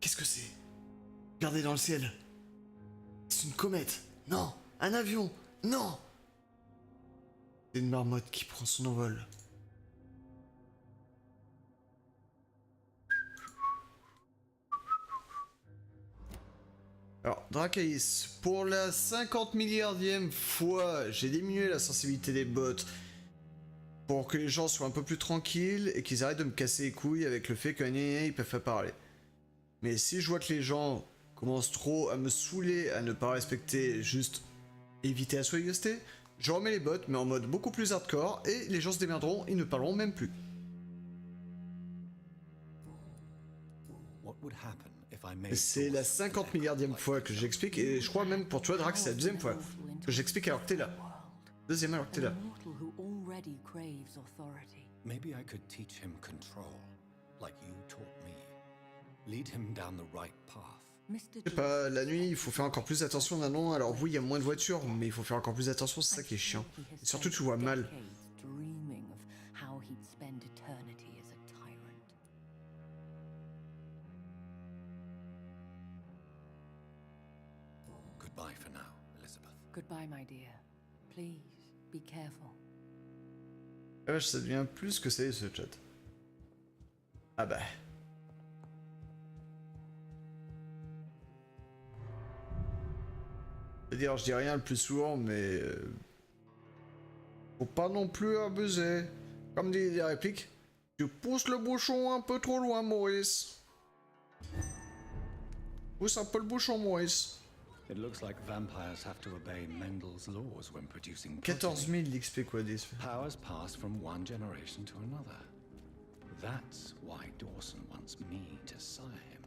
Speaker 3: Qu'est-ce que c'est? Regardez dans le ciel. C'est une comète. Non. Un avion. Non. C'est une marmotte qui prend son envol. Alors, Dracaïs, pour la 50 milliardième fois, j'ai diminué la sensibilité des bots pour que les gens soient un peu plus tranquilles et qu'ils arrêtent de me casser les couilles avec le fait qu'ils peuvent pas parler. Mais si je vois que les gens commencent trop à me saouler, à ne pas respecter, juste éviter la soyeuseté, je remets les bots, mais en mode beaucoup plus hardcore, et les gens se démerderont, ils ne parleront même plus. C'est la 50 milliardième fois que j'explique, et je crois même pour toi, Drac, c'est la deuxième fois que j'explique alors que t'es là. Deuxième alors que t'es là.
Speaker 4: Maybe I could teach him control, like you taught me. Lead him down the right path.
Speaker 3: Je sais pas, la nuit, il faut faire encore plus attention, Nanon. Alors oui, il y a moins de voitures, mais il faut faire encore plus attention, c'est ça qui est chiant. Et surtout, tu vois mal.
Speaker 4: Goodbye for now, Elizabeth.
Speaker 10: Goodbye, my dear. Please, be careful.
Speaker 3: Ah vache, ça devient plus que c'est ce chat. Ah bah. C'est-à-dire, je dis rien le plus souvent, mais... faut pas non plus abuser. Comme dit les répliques, tu pousses le bouchon un peu trop loin, Maurice. Pousse un peu le bouchon, Maurice.
Speaker 4: It looks like vampires have to obey Mendel's laws when producing
Speaker 3: 14 000 d'XP quoi, des...
Speaker 4: Powers pass from one generation to another. That's why Dawson wants me to sire him.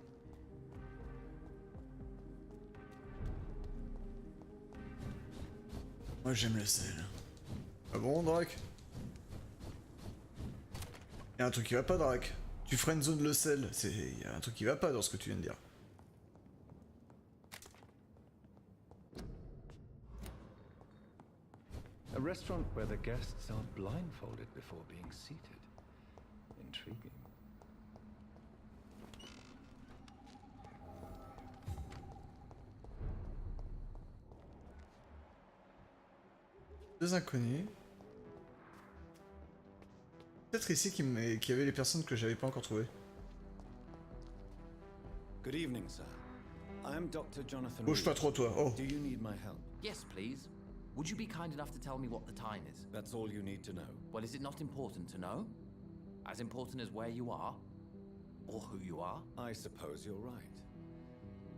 Speaker 3: Moi j'aime le sel. Ah bon, Drac? Y'a un truc qui va pas, Drac. Tu friendzone le sel. Y'a un truc qui va pas dans ce que tu viens de dire.
Speaker 4: restaurant where the guests are blindfolded before being seated. Intriguing.
Speaker 3: Deux inconnus. Peut-être ici qu'il y avait les personnes que j'avais pas encore trouvées.
Speaker 4: Good evening, sir. I am Dr. Jonathan.
Speaker 3: Bouge pas trop, toi. Oh.
Speaker 4: Do you need my help?
Speaker 13: Yes, please. Would you be kind enough to tell me what the time is?
Speaker 4: That's all you need to know.
Speaker 13: Well, is it not important to know? As important as where you are? Or who you are?
Speaker 4: I suppose you're right.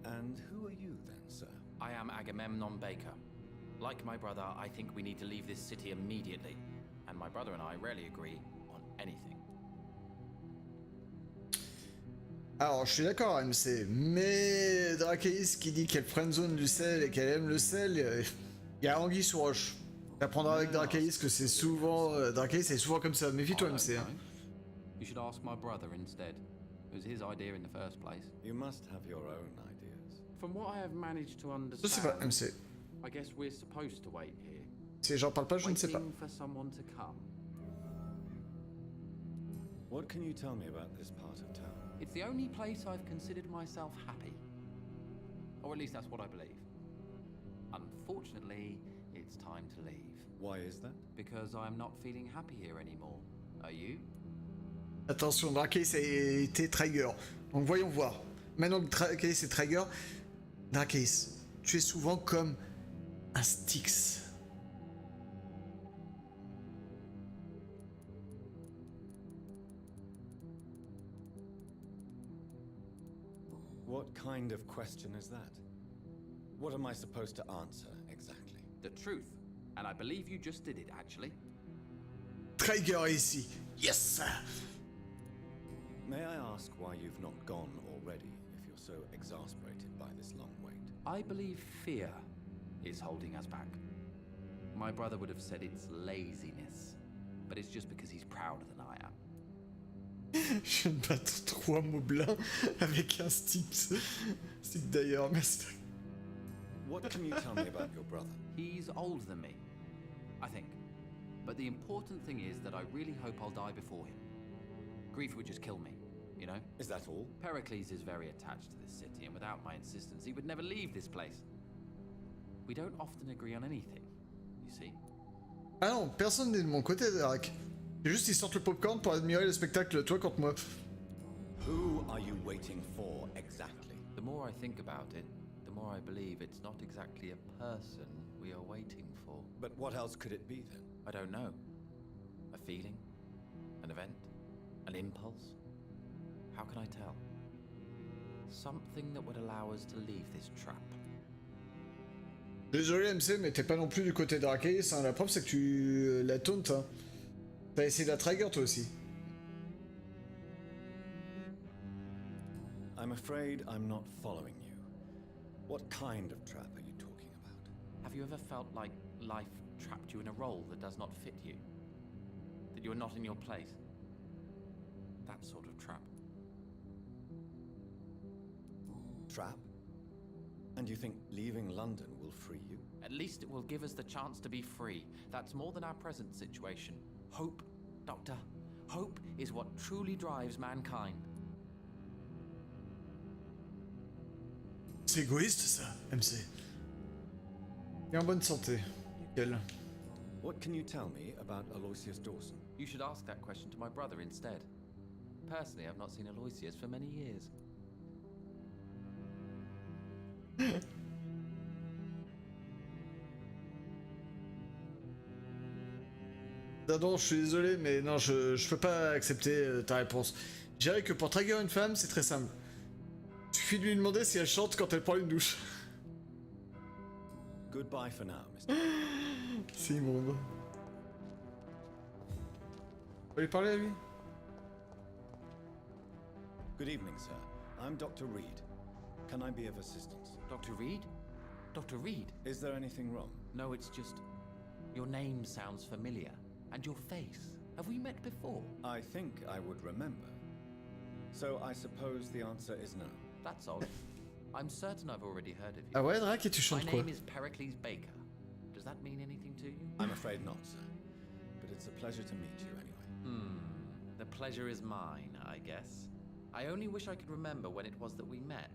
Speaker 4: And who are you then, sir?
Speaker 13: I am Agamemnon Baker. Like my brother, I think we need to leave this city immediately. And my brother and I rarely agree on anything.
Speaker 3: Alors, je suis d'accord, MC, mais Dracaïs qui dit qu'elle friendzone du sel et qu'elle aime le sel, il y a anguille sous roche. T'apprendras avec Dracaïs que c'est souvent... Dracaïs est souvent comme ça, méfie-toi, MC. Hein.
Speaker 13: You should ask my brother instead. It was his idea in the first place.
Speaker 4: You must have your own ideas.
Speaker 13: From what I have managed to understand,
Speaker 3: Je sais pas, MC.
Speaker 13: I guess we're supposed to wait here.
Speaker 3: Si j'en parle pas, je ne sais pas.
Speaker 13: Waiting for someone to come.
Speaker 4: What can you tell me about this part of town?
Speaker 13: It's the only place I've considered myself happy. Or at least that's what I believe. Unfortunately, it's time to leave.
Speaker 4: Why is that?
Speaker 13: Because I'm not feeling happy here anymore. Are you?
Speaker 3: Attention, Dracaïs a été Trigger. Donc voyons voir. Maintenant que Dracaïs est Trigger, Dracaïs, tu es souvent comme un Styx.
Speaker 4: What kind of question is that? What am I supposed to answer exactly?
Speaker 13: The truth. And I believe you just did it, actually.
Speaker 3: Trigger est ici. Yes!
Speaker 4: May I ask why you've not gone already, if you're so exasperated by this long wait?
Speaker 13: I believe fear is holding us back. My brother would have said it's laziness, but it's just because he's prouder than I am.
Speaker 3: Je viens de battre 3 moblins avec un Styx. Styx d'ailleurs, merci.
Speaker 4: What can you tell me about your brother?
Speaker 13: He's older than me, I think. But the important thing is that I really hope I'll die before him. Grief would just kill me, you know?
Speaker 4: Is that all?
Speaker 13: Pericles is very attached to this city, and without my insistence, he would never leave this place. We don't often agree on anything, you see.
Speaker 3: Ah non, personne n'est de mon côté, Drac. C'est juste qu'ils sortent le popcorn pour admirer le spectacle, toi contre moi.
Speaker 4: Who are you waiting for exactly?
Speaker 13: The more I think about it, the more I believe it's not exactly a person we are waiting for.
Speaker 4: But what else could it be then?
Speaker 13: I don't know. A feeling? An event? An impulse? How can I tell? Something that would allow us to leave this trap.
Speaker 3: Désolé MC, mais t'es pas non plus du côté de Dracaïs, hein. La preuve c'est que tu la tauntes. Hein. T'as essayé de la trigger toi aussi.
Speaker 4: I'm afraid I'm not following you. What kind of trap are you talking about?
Speaker 13: Have you ever felt like life trapped you in a role that does not fit you? That you are not in your place? That sort of trap.
Speaker 4: Trap? And you think leaving London will free you?
Speaker 13: At least it will give us the chance to be free. That's more than our present situation. Hope, Doctor. Hope is what truly drives mankind.
Speaker 3: C'est égoïste ça, MC. Et en bonne santé. Nickel.
Speaker 4: What can you tell me about Aloysius Dawson?
Speaker 13: You should ask that question to my brother instead. Personally, I've not seen Aloysius for many years.
Speaker 3: Non, je suis désolé, mais non, je peux pas accepter ta réponse. Je dirais que pour trigger une femme, c'est très simple. Il suffit de lui demander si elle chante quand elle prend une douche.
Speaker 4: Goodbye for now, Mr.
Speaker 3: C'est immonde. On va lui parler à lui.
Speaker 4: Good evening, sir. I'm Dr. Reed. Can I be of assistance?
Speaker 13: Dr. Reed? Dr. Reed?
Speaker 4: Is there anything wrong?
Speaker 13: No, it's just... Your name sounds familiar. And your face. Have we met before?
Speaker 4: I think I would remember. So I suppose the answer is no.
Speaker 13: That's odd. I'm certain I've already heard of you.
Speaker 3: Ah ouais, Drac, et tu chantes
Speaker 13: My
Speaker 3: quoi?
Speaker 13: name is Pericles Baker. Does that mean anything to you?
Speaker 4: I'm afraid not, sir. But it's a pleasure to meet you anyway.
Speaker 13: The pleasure is mine, I guess. I only wish I could remember when it was that we met.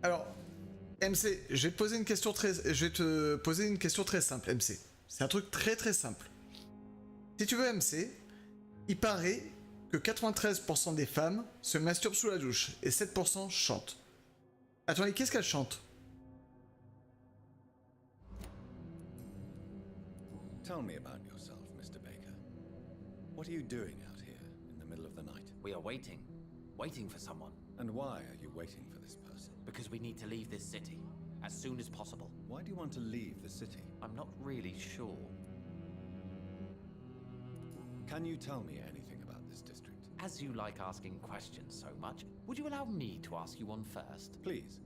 Speaker 3: Alors, MC, je vais te poser une question très simple, MC. C'est un truc très très simple. Si tu veux, MC, il paraît que 93% des femmes se masturbent sous la douche et 7% chantent. Attendez, qu'est-ce qu'elles chantent?
Speaker 4: Tell me about yourself, Mr. Baker. What are you doing out here in the middle of the night?
Speaker 13: We are waiting. Waiting for someone.
Speaker 4: And why are you waiting for this person?
Speaker 13: Because we need to leave this city. As soon as possible.
Speaker 4: Why do you want to leave the city?
Speaker 13: I'm not really sure.
Speaker 4: Can you tell me anything about this district?
Speaker 13: As you like asking questions so much, would you allow me to ask you one first?
Speaker 4: Please,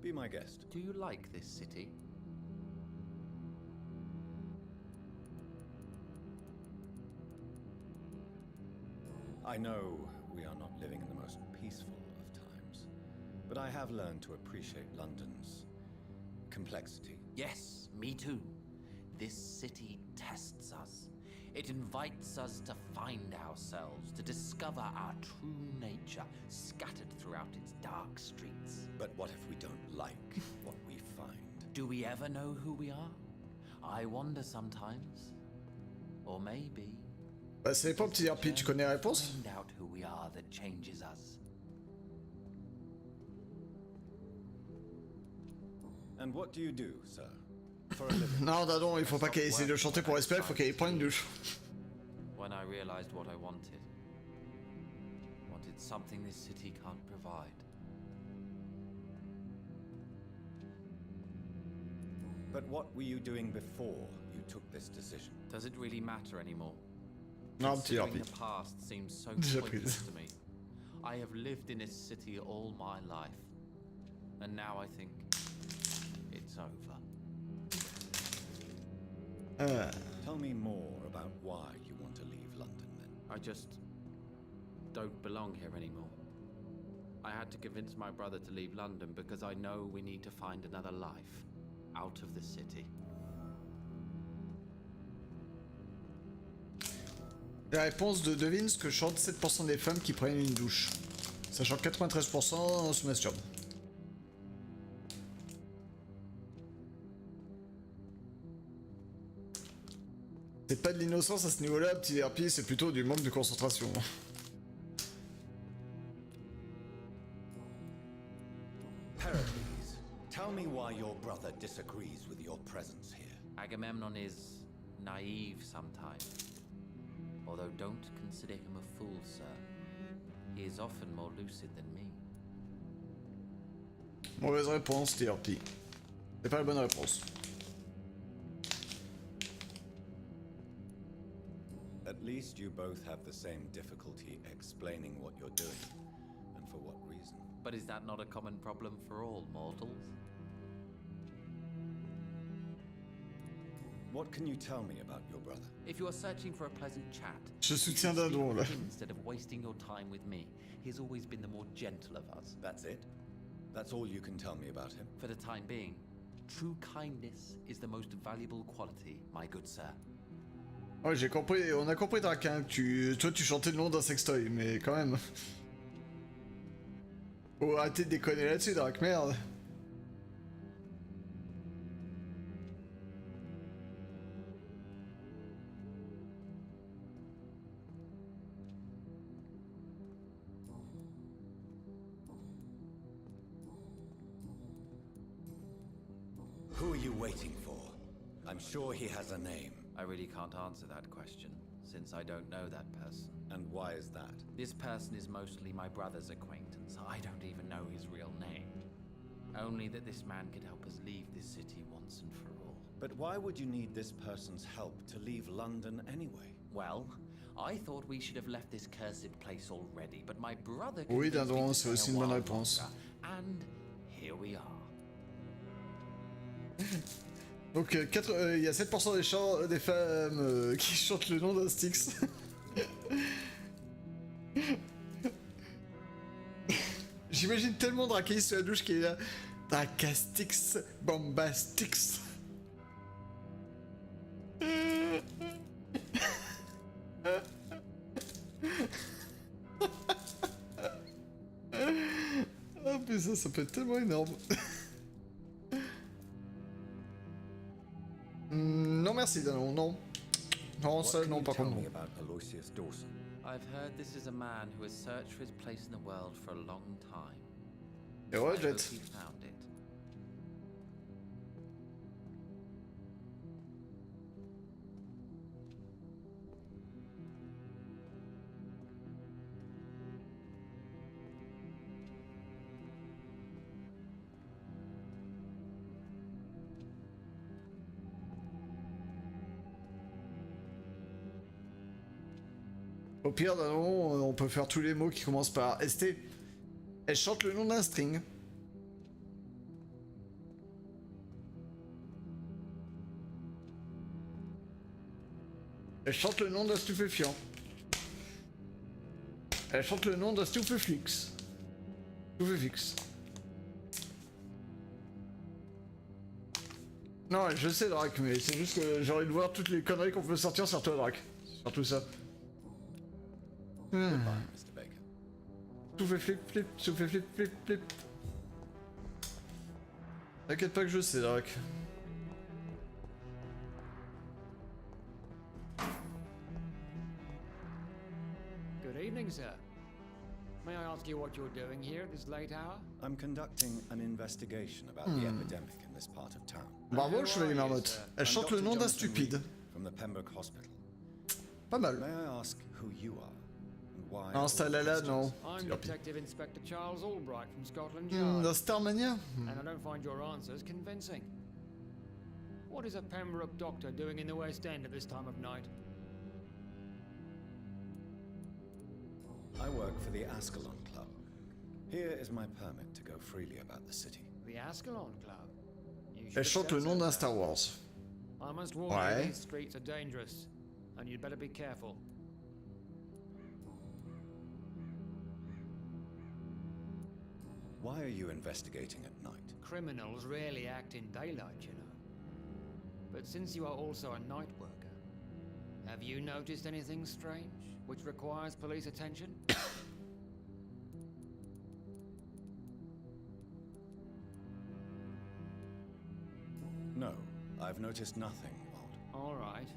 Speaker 4: be my guest.
Speaker 13: Do you like this city?
Speaker 4: I know we are not living in the most peaceful of times, but I have learned to appreciate London's complexity.
Speaker 13: Yes, me too. This city tests us. It invites us to find ourselves, to discover our true nature scattered throughout its dark streets.
Speaker 4: But what if we don't like what we find?
Speaker 13: Do we ever know who we are? I wonder sometimes. Or maybe...
Speaker 3: Bah, ça dépend, petit RP, tu connais la réponse?
Speaker 13: Find out who we are that changes us.
Speaker 4: And what do you do, sir? For a living?
Speaker 3: Non, Dadon, il faut pas qu'elle essaie de chanter pour respirer, il faut qu'elle prenne une douche.
Speaker 13: When I realized what I wanted something this city can't provide.
Speaker 4: But what were you doing before you took this decision?
Speaker 13: Does it really matter anymore?
Speaker 3: Non, petit
Speaker 13: Considering
Speaker 3: RP.
Speaker 13: the past seems so
Speaker 3: Déjà
Speaker 13: pointless
Speaker 3: prise.
Speaker 13: to me. I have lived in this city all my life, and now I think it's over.
Speaker 4: Tell me more about why you want to leave London, then.
Speaker 13: I just don't belong here anymore. I had to convince my brother to leave London because I know we need to find another life out of the city.
Speaker 3: La réponse de devine ce que chantent 7% des femmes qui prennent une douche. Sachant que 93% se masturbent. C'est pas de l'innocence à ce niveau-là, petit RP, c'est plutôt du manque de concentration.
Speaker 1: Pericles, tell me why your brother disagrees with your presence here.
Speaker 13: Agamemnon is naive sometimes. Although don't consider him a fool, sir. He is often more lucid than me.
Speaker 3: Mauvaise réponse, TRP. C'est pas la bonne réponse.
Speaker 4: At least you both have the same difficulty explaining what you're doing, and for what reason.
Speaker 13: But is that not a common problem for all mortals?
Speaker 4: What can you tell me about your brother?
Speaker 13: If you are searching for a pleasant chat,
Speaker 3: Je soutiens
Speaker 13: you should
Speaker 3: Dadon,
Speaker 13: speak
Speaker 3: là.
Speaker 13: with him instead of wasting your time with me. He's always been the more gentle of us.
Speaker 4: That's it? That's all you can tell me about him?
Speaker 13: For the time being, true kindness is the most valuable quality, my good sir.
Speaker 3: Ouais, j'ai compris, on a compris Drac, hein, que toi tu chantais le nom d'un sextoy, mais quand même. Faut arrêter de déconner là-dessus, Drac, merde.
Speaker 1: Who are you waiting for? I'm sure he has a name.
Speaker 13: I really can't answer that question, since I don't know that person.
Speaker 4: And why is that?
Speaker 13: This person is mostly my brother's acquaintance. I don't even know his real name. Only that this man could help us leave this city once and for all.
Speaker 4: But why would you need this person's help to leave London anyway?
Speaker 13: Well, I thought we should have left this cursed place already, but my brother
Speaker 3: Oui,
Speaker 13: convinced me
Speaker 3: Dadon,
Speaker 13: to
Speaker 3: c'est
Speaker 13: stay
Speaker 3: aussi
Speaker 13: a
Speaker 3: une bonne
Speaker 13: while
Speaker 3: réponse.
Speaker 13: longer, and here we are.
Speaker 3: Donc, il y a 7% des femmes qui chantent le nom d'un Styx. J'imagine tellement Dracaïs sur la douche qui est là. Dracastix, Bombastix. Ah mais ça peut être tellement énorme. Non merci Danon, non. Non, ça non par contre non.
Speaker 13: I've heard this is a man who has searched for his place in the world for a long time.
Speaker 3: Et ouais,
Speaker 13: I
Speaker 3: Jet.
Speaker 13: hope he found it.
Speaker 3: Au pire, Danon, on peut faire tous les mots qui commencent par ST. Elle chante le nom d'un string. Elle chante le nom d'un stupéfiant. Elle chante le nom d'un stupéflux. Stupéfix. Non, je sais, Drac, mais c'est juste que j'ai envie de voir toutes les conneries qu'on peut sortir sur toi, Drac. Sur tout ça. Tout fait flip flip, tout fait flip flip flip. T'inquiète pas que je sais, Drac.
Speaker 15: Good evening, sir. May I ask you what you're doing here at this late hour?
Speaker 4: I'm conducting an investigation about the epidemic in this part of town.
Speaker 3: Bravo, Chevalier Marmotte. Elle chante le nom d'un stupide.
Speaker 4: From the Pembroke Hospital.
Speaker 3: Pas mal.
Speaker 4: May I ask who you are? And why?
Speaker 3: Un Stalala, non.
Speaker 15: I'm Detective Inspector Charles Albright from Scotland Yard.
Speaker 3: D'un Starmania.
Speaker 15: And I don't find your answers convincing. What is a Pembroke doctor doing in the West End at this time of night?
Speaker 4: I work for the Ascalon Club. Here is my permit to go freely about the city.
Speaker 15: The Ascalon Club?
Speaker 3: Elle chante le nom d'un Star Wars.
Speaker 15: I must warn you, these streets are dangerous, and you'd better be careful.
Speaker 4: Why are you investigating at night?
Speaker 15: Criminals rarely act in daylight, you know. But since you are also a night worker, have you noticed anything strange which requires police attention?
Speaker 4: No, I've noticed nothing odd.
Speaker 15: All right.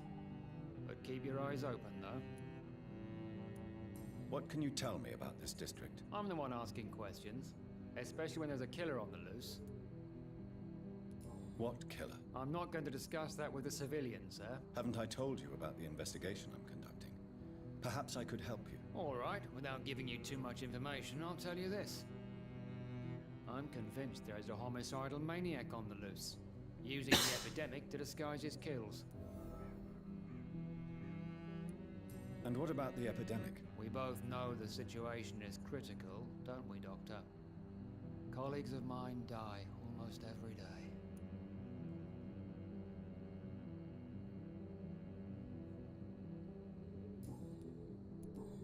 Speaker 15: But keep your eyes open, though.
Speaker 4: What can you tell me about this district?
Speaker 15: I'm the one asking questions, especially when there's a killer on the loose.
Speaker 4: What killer?
Speaker 15: I'm not going to discuss that with the civilians, sir.
Speaker 4: Haven't I told you about the investigation I'm conducting? Perhaps I could help you.
Speaker 15: All right, without giving you too much information, I'll tell you this. I'm convinced there is a homicidal maniac on the loose, using the epidemic to disguise his kills.
Speaker 4: And what about the epidemic?
Speaker 15: We both know the situation is critical, don't we, Doctor? Colleagues of mine die almost every day.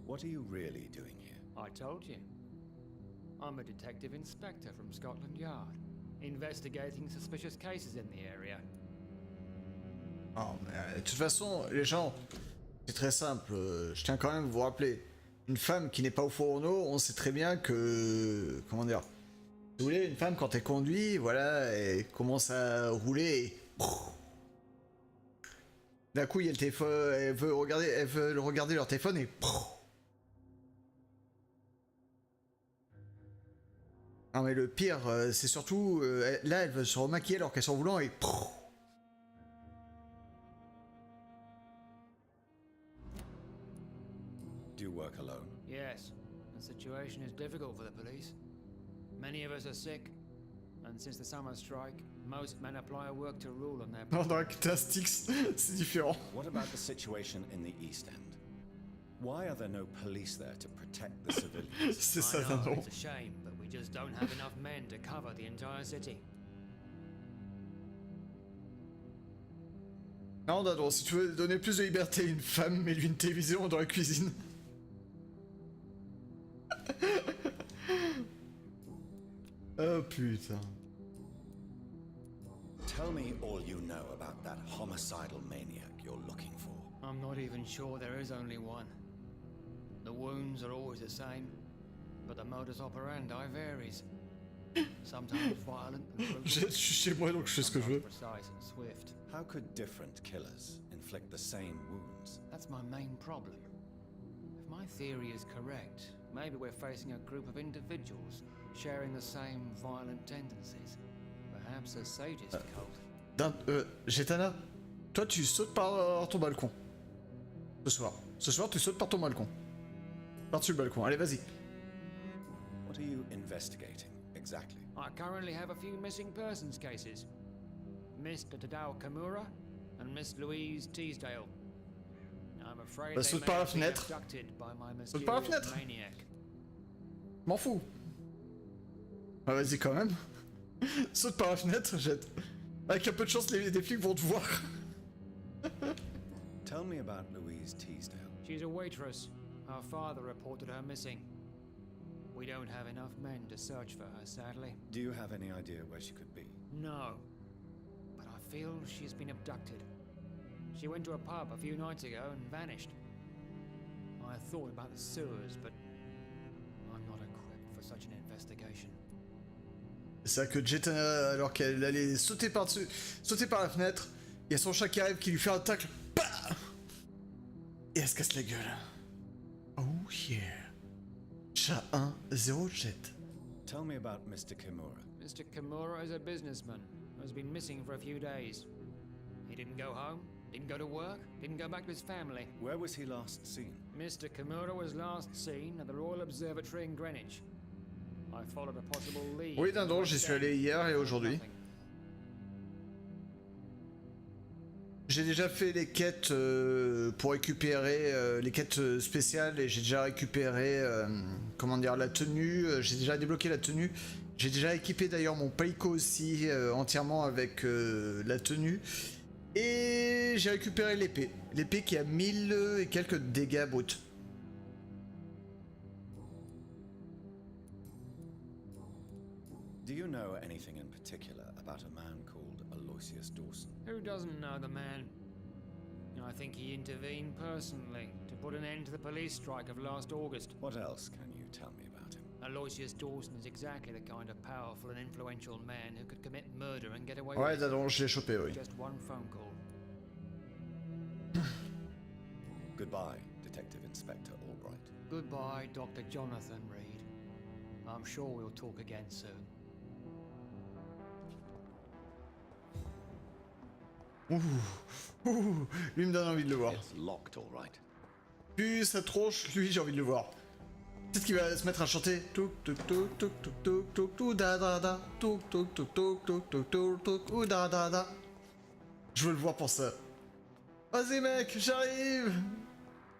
Speaker 4: What are you really doing here?
Speaker 15: I told you. I'm a detective inspector from Scotland Yard, investigating suspicious cases in the area.
Speaker 3: Oh, mais de toute façon, les gens, c'est très simple. Je tiens quand même à vous rappeler. Une femme qui n'est pas au fourneau, on sait très bien que... Comment dire? Vous voulez, une femme, quand elle conduit, voilà, elle commence à rouler et... D'un coup, il y a le téléphone, elle veut regarder leur téléphone et... Non mais le pire, c'est surtout... là, elle veut se remaquiller alors qu'elle est au volant et...
Speaker 4: Do you work alone?
Speaker 15: Yes, the situation is difficult for the police. Many of us are sick, and since the summer strike, most men apply a work to rule on their...
Speaker 3: Non, dans la Styx, c'est différent.
Speaker 4: What about the situation in the East End? Why are there no police there to protect the civilians?
Speaker 3: C'est ça,
Speaker 15: I know,
Speaker 3: non.
Speaker 15: it's a shame, but we just don't have enough men to cover the entire city.
Speaker 3: Non, Dadon, si tu veux donner plus de liberté à une femme, mets-lui une télévision dans la cuisine. Oh putain.
Speaker 4: Tell me all you know about that homicidal maniac
Speaker 1: you're looking for.
Speaker 15: I'm not even sure there is only one. The wounds are always the same, but the modus operandi varies. Sometimes violent and brutal,
Speaker 3: Je suis chez moi donc je fais ce que je veux.
Speaker 15: precise and swift.
Speaker 1: How could different killers inflict the same wounds?
Speaker 15: That's my main problem. If my theory is correct, maybe we're facing a group of individuals sharing the same violent tendencies. Perhaps a sadist cult.
Speaker 3: Jetana, toi tu sautes par ton balcon. Ce soir. Ce soir tu sautes par ton balcon. Par-dessus le balcon. Allez, vas-y.
Speaker 1: What are you investigating exactly?
Speaker 15: I currently have a few missing persons cases. Mr. Tadao Kimura and Miss Louise Teasdale. I'm afraid
Speaker 3: Bah,
Speaker 15: they
Speaker 3: saute
Speaker 15: may
Speaker 3: par la
Speaker 15: have been
Speaker 3: fenêtre.
Speaker 15: abducted by my
Speaker 3: Saute par la
Speaker 15: mysterious
Speaker 3: fenêtre.
Speaker 15: maniac.
Speaker 3: M'en fous. Ah, vas-y quand même. Saute par la fenêtre, jette. Avec un peu de chance, les flics vont te voir.
Speaker 1: Tell me about Louise Teasdale.
Speaker 15: She's a waitress. Her father reported her missing. We don't have enough men to search for her, sadly.
Speaker 1: Do you have any idea where she could be?
Speaker 15: No. But I feel she's been abducted. She went to a pub a few nights ago and vanished. I thought about the sewers, but I'm not equipped for such an investigation.
Speaker 3: C'est ça que Jetana, alors qu'elle allait sauter par-dessus, sauter par la fenêtre, il y a son chat qui arrive qui lui fait un tacle. Bah et elle se casse la gueule. Oh yeah. Chat 1, 0 jet.
Speaker 1: Tell me about Mr. Kimura.
Speaker 15: Mr. Kimura is a businessman who has been missing for a few days. He didn't go home, didn't go to work, didn't go back to his family.
Speaker 1: Where was he last seen?
Speaker 15: Mr. Kimura was last seen at the Royal Observatory in Greenwich. I followed a possible lead.
Speaker 3: Oui, dindon, j'y suis allé hier et aujourd'hui. J'ai déjà fait les quêtes pour récupérer les quêtes spéciales et j'ai déjà récupéré, comment dire, la tenue. J'ai déjà débloqué la tenue. J'ai déjà équipé d'ailleurs mon palico aussi entièrement avec la tenue. Et j'ai récupéré l'épée. L'épée qui a 1000 et quelques dégâts bruts.
Speaker 1: Do you know anything in particular about a man called Aloysius Dawson?
Speaker 15: Who doesn't know the man? I think he intervened personally to put an end to the police strike of last August.
Speaker 1: What else can you tell me about him?
Speaker 15: Aloysius Dawson is exactly the kind of powerful and influential man who could commit murder and get away
Speaker 3: Ouais,
Speaker 15: with
Speaker 3: dindon, je l'ai chopé, oui.
Speaker 15: just one phone call.
Speaker 1: Goodbye, Detective Inspector Albright.
Speaker 15: Goodbye, Dr. Jonathan Reed. I'm sure we'll talk again soon.
Speaker 3: Lui me donne envie de le voir.
Speaker 1: It's locked, all right.
Speaker 3: Puis sa tronche, lui j'ai envie de le voir. Peut-être qu'il va se mettre à chanter. Touk touk touk touk touk touk touk touk da da da. Touk touk touk touk touk touk touk touk ou da da da. Je veux le voir pour ça. Vas-y mec, j'arrive.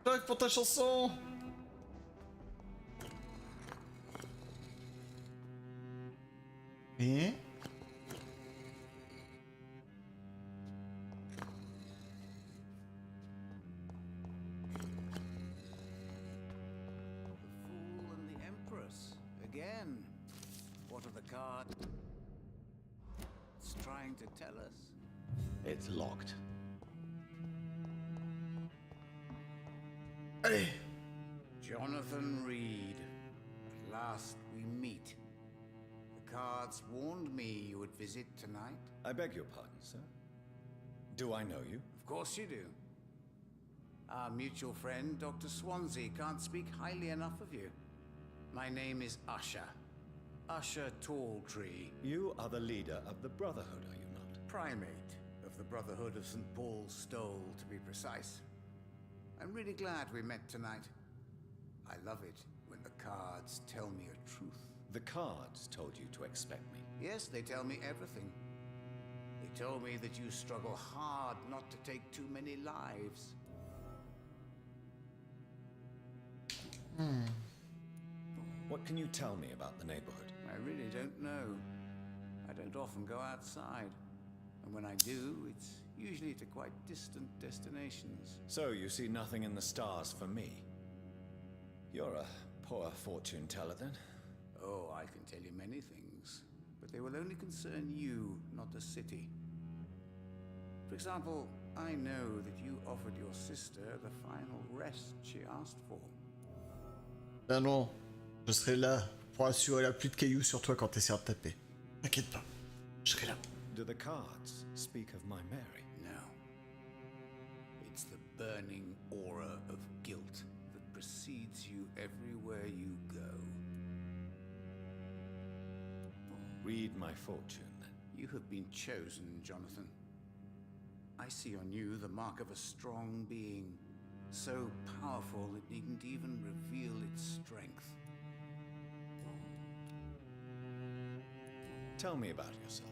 Speaker 3: J'arrive pour ta chanson. Et
Speaker 12: Fool and the Empress. Again. What are the cards? It's trying to tell us.
Speaker 1: It's locked.
Speaker 3: allez.
Speaker 12: Jonathan Reed. At last we meet. The cards warned me you would visit tonight.
Speaker 1: I beg your pardon, sir. Do I know you?
Speaker 12: Of course you do. Our mutual friend, Dr. Swansea, can't speak highly enough of you. My name is Usher. Usher Talltree.
Speaker 1: You are the leader of the Brotherhood, are you not?
Speaker 12: Primate of the Brotherhood of St. Paul's Stole, to be precise. I'm really glad we met tonight. I love it when the cards tell me a truth.
Speaker 1: The cards told you to expect me.
Speaker 12: Yes, they tell me everything. They told me that you struggle hard not to take too many lives.
Speaker 1: What can you tell me about the neighborhood?
Speaker 12: I really don't know. I don't often go outside. And when I do, it's usually to quite distant destinations.
Speaker 1: So you see nothing in the stars for me? You're a poor fortune teller then.
Speaker 12: Oh, I can tell you many things, but they will only concern you, not the city. For example, I know that you offered your sister the final rest she asked for.
Speaker 3: Ben non, je serai là pour assurer la pluie de cailloux sur toi quand t'essaieras de taper. T'inquiète pas, je serai là.
Speaker 4: Do the cards speak of my Mary?
Speaker 12: No. It's the burning aura of guilt that precedes you everywhere you go.
Speaker 4: Read my fortune, then.
Speaker 12: You have been chosen, Jonathan. I see on you the mark of a strong being, so powerful it needn't even reveal its strength.
Speaker 4: Tell me about yourself.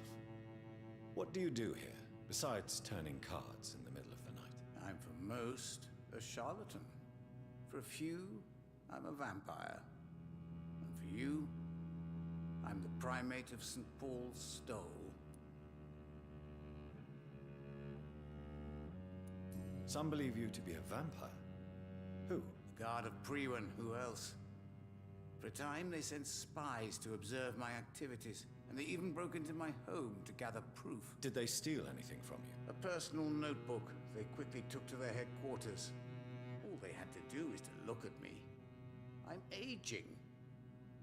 Speaker 4: What do you do here, besides turning cards in the middle of the night?
Speaker 12: I'm for most a charlatan. For a few, I'm a vampire. And for you, I'm the primate of St. Paul's Stole.
Speaker 4: Some believe you to be a vampire. Who?
Speaker 12: The guard of Priwen, who else? For a time, they sent spies to observe my activities, and they even broke into my home to gather proof.
Speaker 4: Did they steal anything from you?
Speaker 12: A personal notebook they quickly took to their headquarters. All they had to do is to look at me. I'm aging.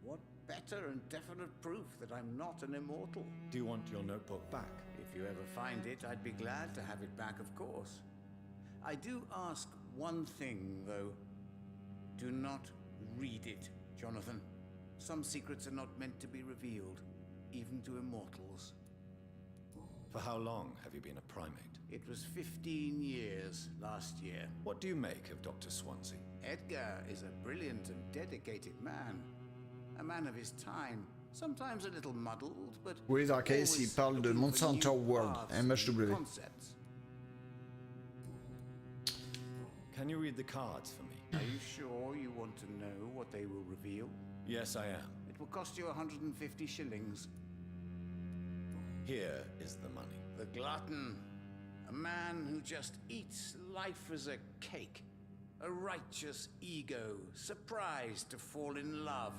Speaker 12: What better and definite proof that I'm not an immortal?
Speaker 4: Do you want your notebook back?
Speaker 12: If you ever find it, I'd be glad to have it back, of course. I do ask one thing, though. Do not read it, Jonathan. Some secrets are not meant to be revealed, even to immortals.
Speaker 4: For how long have you been a primate?
Speaker 12: It was 15 years last year.
Speaker 4: What do you make of Dr. Swansea?
Speaker 12: Edgar is a brilliant and dedicated man. A man of his time. Sometimes a little muddled, but
Speaker 3: Oui, dans le cas, il parle de Monster Hunter World, MHW.
Speaker 12: Concepts.
Speaker 4: Can you read the cards for me?
Speaker 12: Are you sure you want to know what they will reveal?
Speaker 4: Yes, I am.
Speaker 12: It will cost you 150 shillings.
Speaker 4: Here is the money.
Speaker 12: The glutton. A man who just eats life as a cake. A righteous ego, surprised to fall in love.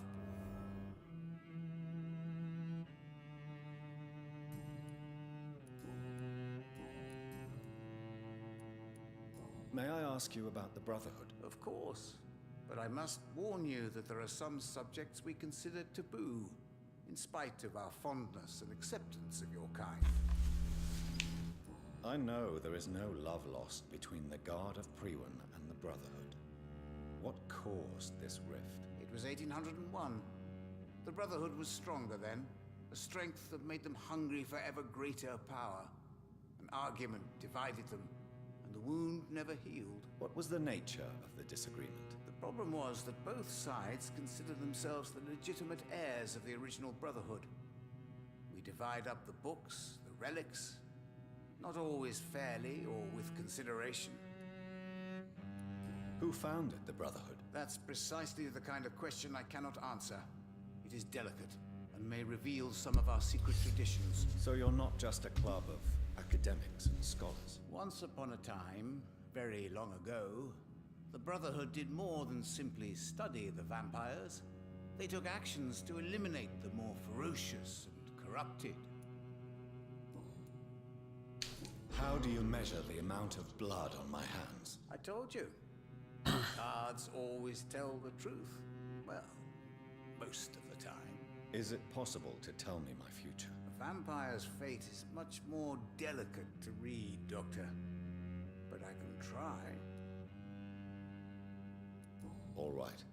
Speaker 4: May I ask you about the Brotherhood?
Speaker 12: Of course. But I must warn you that there are some subjects we consider taboo, in spite of our fondness and acceptance of your kind.
Speaker 4: I know there is no love lost between the Guard of Priwen and the Brotherhood. What caused this rift?
Speaker 12: It was 1801. The Brotherhood was stronger then, a strength that made them hungry for ever greater power. An argument divided them, and the wound never healed.
Speaker 4: What was the nature of the disagreement?
Speaker 12: The problem was that both sides considered themselves the legitimate heirs of the original Brotherhood. We divide up the books, the relics, not always fairly or with consideration.
Speaker 4: Who founded the Brotherhood?
Speaker 12: That's precisely the kind of question I cannot answer. It is delicate and may reveal some of our secret traditions.
Speaker 4: So you're not just a club of academics and scholars?
Speaker 12: Once upon a time, very long ago, the Brotherhood did more than simply study the vampires. They took actions to eliminate the more ferocious and corrupted.
Speaker 4: How do you measure the amount of blood on my hands?
Speaker 12: I told you. Cards always tell the truth. Well, most of the time.
Speaker 4: Is it possible to tell me my future?
Speaker 12: A vampire's fate is much more delicate to read, Doctor. But I can try.
Speaker 4: All right.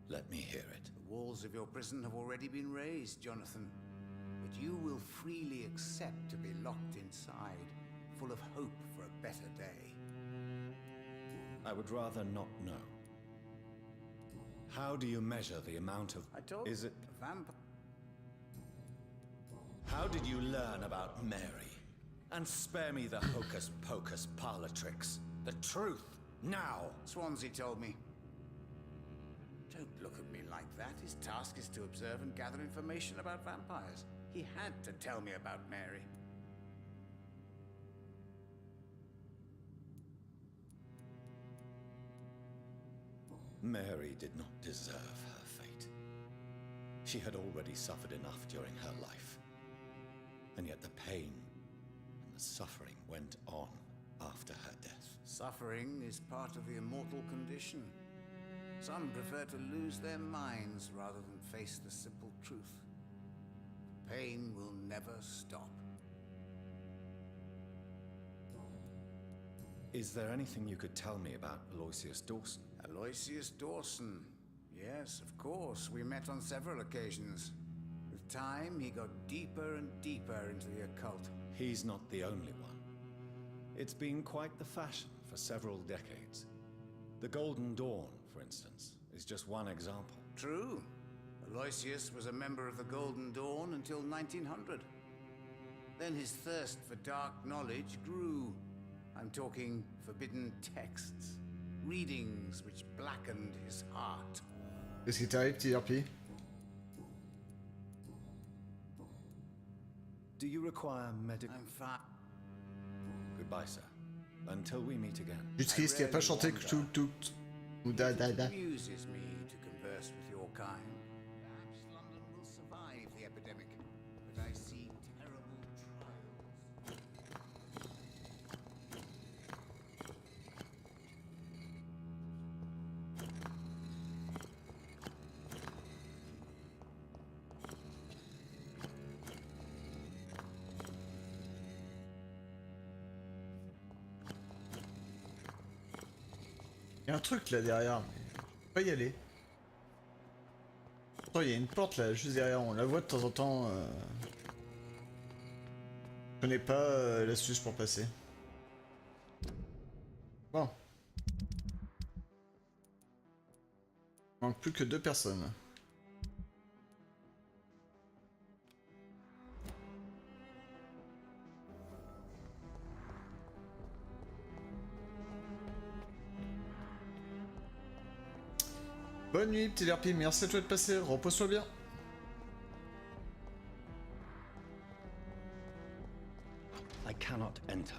Speaker 4: Let me hear it.
Speaker 12: The walls of your prison have already been raised, Jonathan. But you will freely accept to be locked inside, full of hope for a better day.
Speaker 4: I would rather not know. How do you measure the amount of...
Speaker 12: I told
Speaker 4: Is it...
Speaker 12: a vampire...
Speaker 4: How did you learn about Mary? And spare me the hocus-pocus parlor tricks. The truth, now!
Speaker 12: Swansea told me. Don't look at me like that. His task is to observe and gather information about vampires. He had to tell me about Mary.
Speaker 4: Mary did not deserve her fate. She had already suffered enough during her life. And yet the pain and
Speaker 1: suffering went on after her death.
Speaker 12: Suffering is part of the immortal condition. Some prefer to lose their minds rather than face the simple truth. Pain will never stop.
Speaker 4: Is there anything you could tell me about Aloysius Dawson?
Speaker 12: Aloysius Dawson. Yes, of course. We met on several occasions. With time, he got deeper and deeper into the occult.
Speaker 4: He's not the only one. It's been quite the fashion for several decades. The Golden Dawn, for instance, is just one example.
Speaker 12: True. Aloysius was a member of the Golden Dawn until 1900. Then his thirst for dark knowledge grew. I'm talking forbidden texts, readings which blackened his heart.
Speaker 3: Qu'est-ce qui t'arrive, petit RP?
Speaker 4: Do you require medical...
Speaker 12: I'm fine.
Speaker 4: Goodbye, sir. Until we meet again.
Speaker 3: Je suis triste, il a pas chanté tout ou da da da.
Speaker 12: It amuses me to converse with your kind. Perhaps London will survive the epidemic, but I see terrible trials.
Speaker 3: Il y a un truc là derrière, mais je peux pas y aller. Pourtant il y a une porte là juste derrière, on la voit de temps en temps. Je connais pas l'astuce pour passer. Bon. Il manque plus que 2 personnes. Bonne nuit, petit RP, merci à toi de passer, repose-toi bien.
Speaker 4: I cannot enter.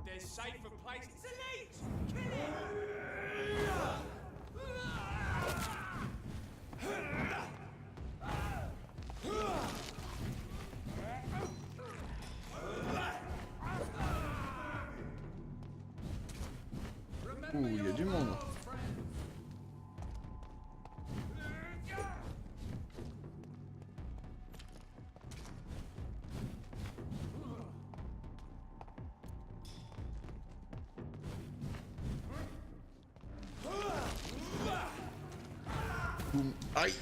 Speaker 14: There's safer places. It's elite! Kill him!
Speaker 3: Il y a du monde. Boum. Aïe.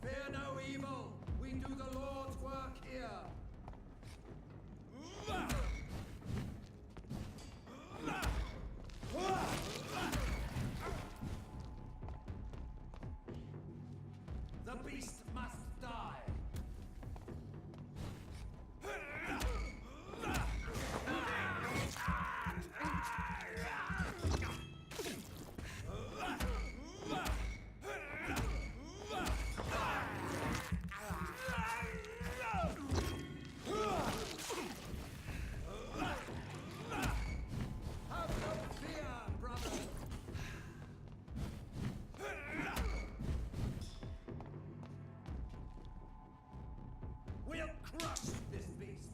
Speaker 2: Fear no evil. We do the Lord's work here. The beast must die. Have no fear, brother. We'll crush this beast.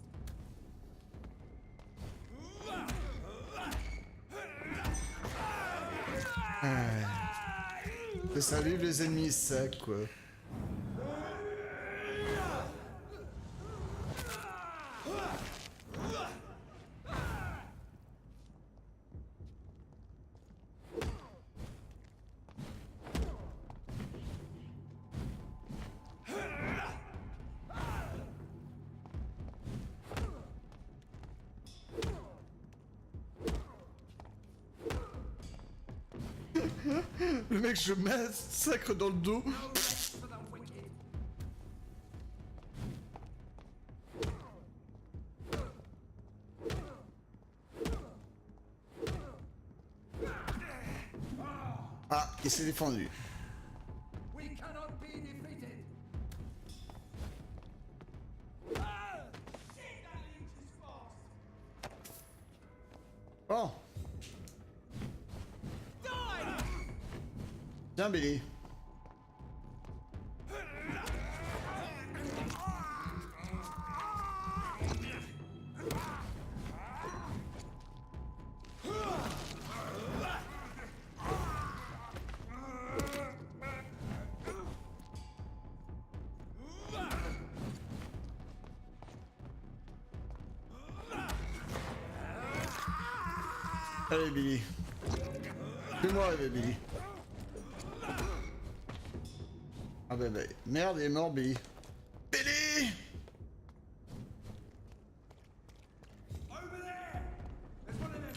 Speaker 3: Que ça vive les ennemis sacs quoi. Le mec, je massacre dans le dos. Ah, il s'est défendu.
Speaker 2: We cannot be defeated.
Speaker 3: Oh. Tiens, Billy. Allez, Billy. Fais-moi rêver, Billy. Ah bah merde, il est mort, Billy. Billy!
Speaker 2: Over there! There's one of them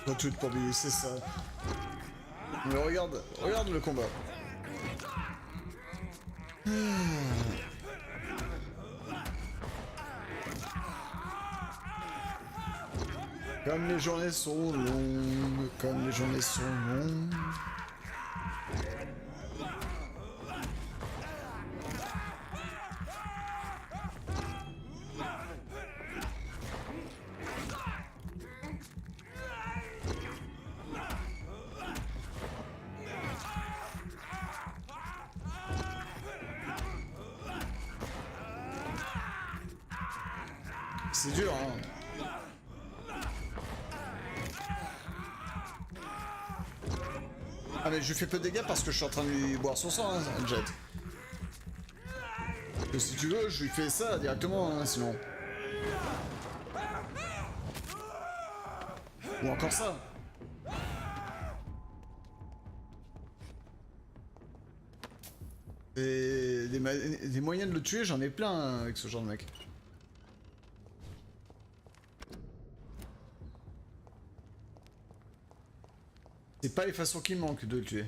Speaker 3: Pas tout pour Billy, c'est ça. Mais regarde le combat. Comme les journées sont longues, comme les journées sont longues. C'est dur, hein. Ah mais je lui fais peu de dégâts parce que je suis en train de lui boire son sang, hein, Jet. Et si tu veux, je lui fais ça directement, hein, sinon. Ou encore ça. Et des moyens de le tuer, j'en ai plein hein, avec ce genre de mec. C'est pas les façons qui manquent de le tuer.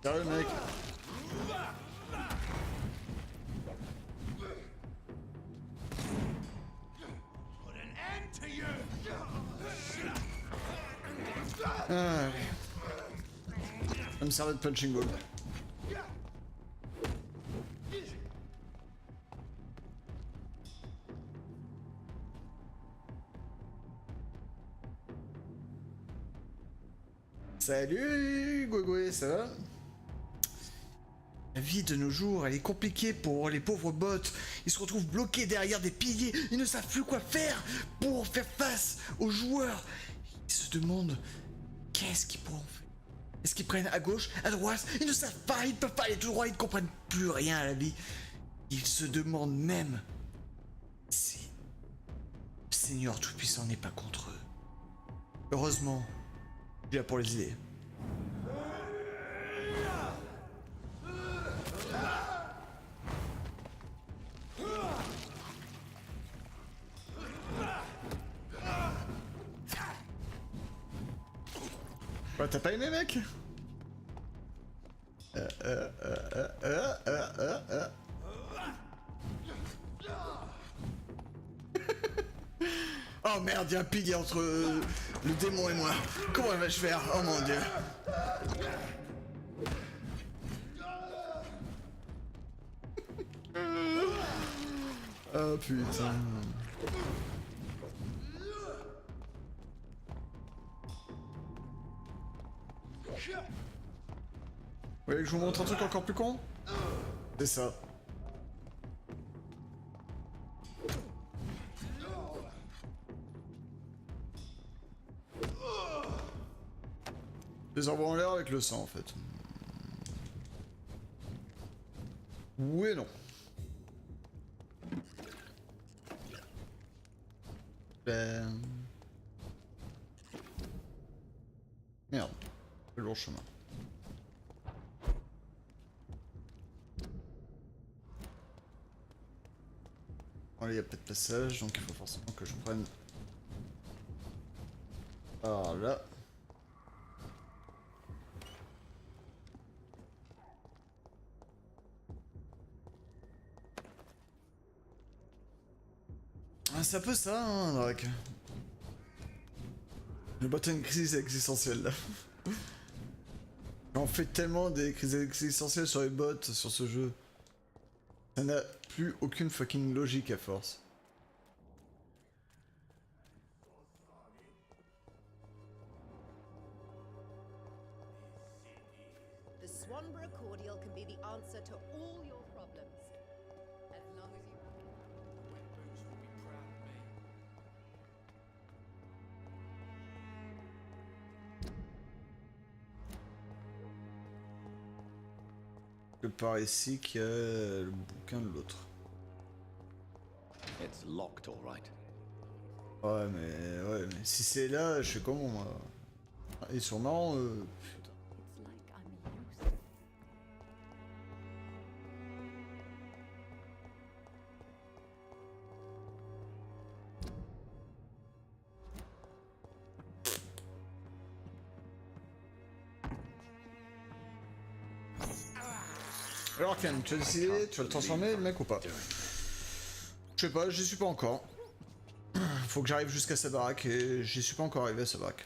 Speaker 3: Sérieux mec? Ah, ça me servait de punching ball. Salut Gouegoué, ça va? La vie de nos jours, elle est compliquée pour les pauvres bots. Ils se retrouvent bloqués derrière des piliers. Ils ne savent plus quoi faire pour faire face aux joueurs. Ils se demandent qu'est-ce qu'ils pourront faire. Est-ce qu'ils prennent à gauche, à droite? Ils ne savent pas, ils ne peuvent pas aller tout droit, ils ne comprennent plus rien à la vie. Ils se demandent même si le Seigneur Tout-Puissant n'est pas contre eux. Heureusement, je suis là pour les aider. Quoi, t'as pas aimé, mec? Oh merde, y'a un pilier entre le démon et moi. Comment vais-je faire? Oh mon dieu. Oh putain. Vous voulez que je vous montre un truc encore plus con? C'est ça. Les envoie en l'air avec le sang en fait. Oui et non. Merde. Le long chemin. Bon, là, il n'y a pas de passage, donc il faut forcément que je prenne... par là. Ah, c'est un peu ça, hein, Drake. Le bot a une crise existentielle, là. On fait tellement des crises existentielles sur les bots, sur ce jeu. Ça n'a plus aucune fucking logique à force.
Speaker 16: The Swanborough cordial can be the answer to all your problems. As long as you...
Speaker 11: Wet Boots will be proud of me.
Speaker 3: Que par ici qu'il y a le bouquin de l'autre.
Speaker 1: It's locked, all right.
Speaker 3: Ouais, mais si c'est là, je sais comment moi. Ils sont marrants, putain. Alors Ken, tu as décidé, tu vas le transformer le mec ou pas? Je sais pas, j'y suis pas encore. Faut que j'arrive jusqu'à sa baraque et j'y suis pas encore arrivé à sa baraque.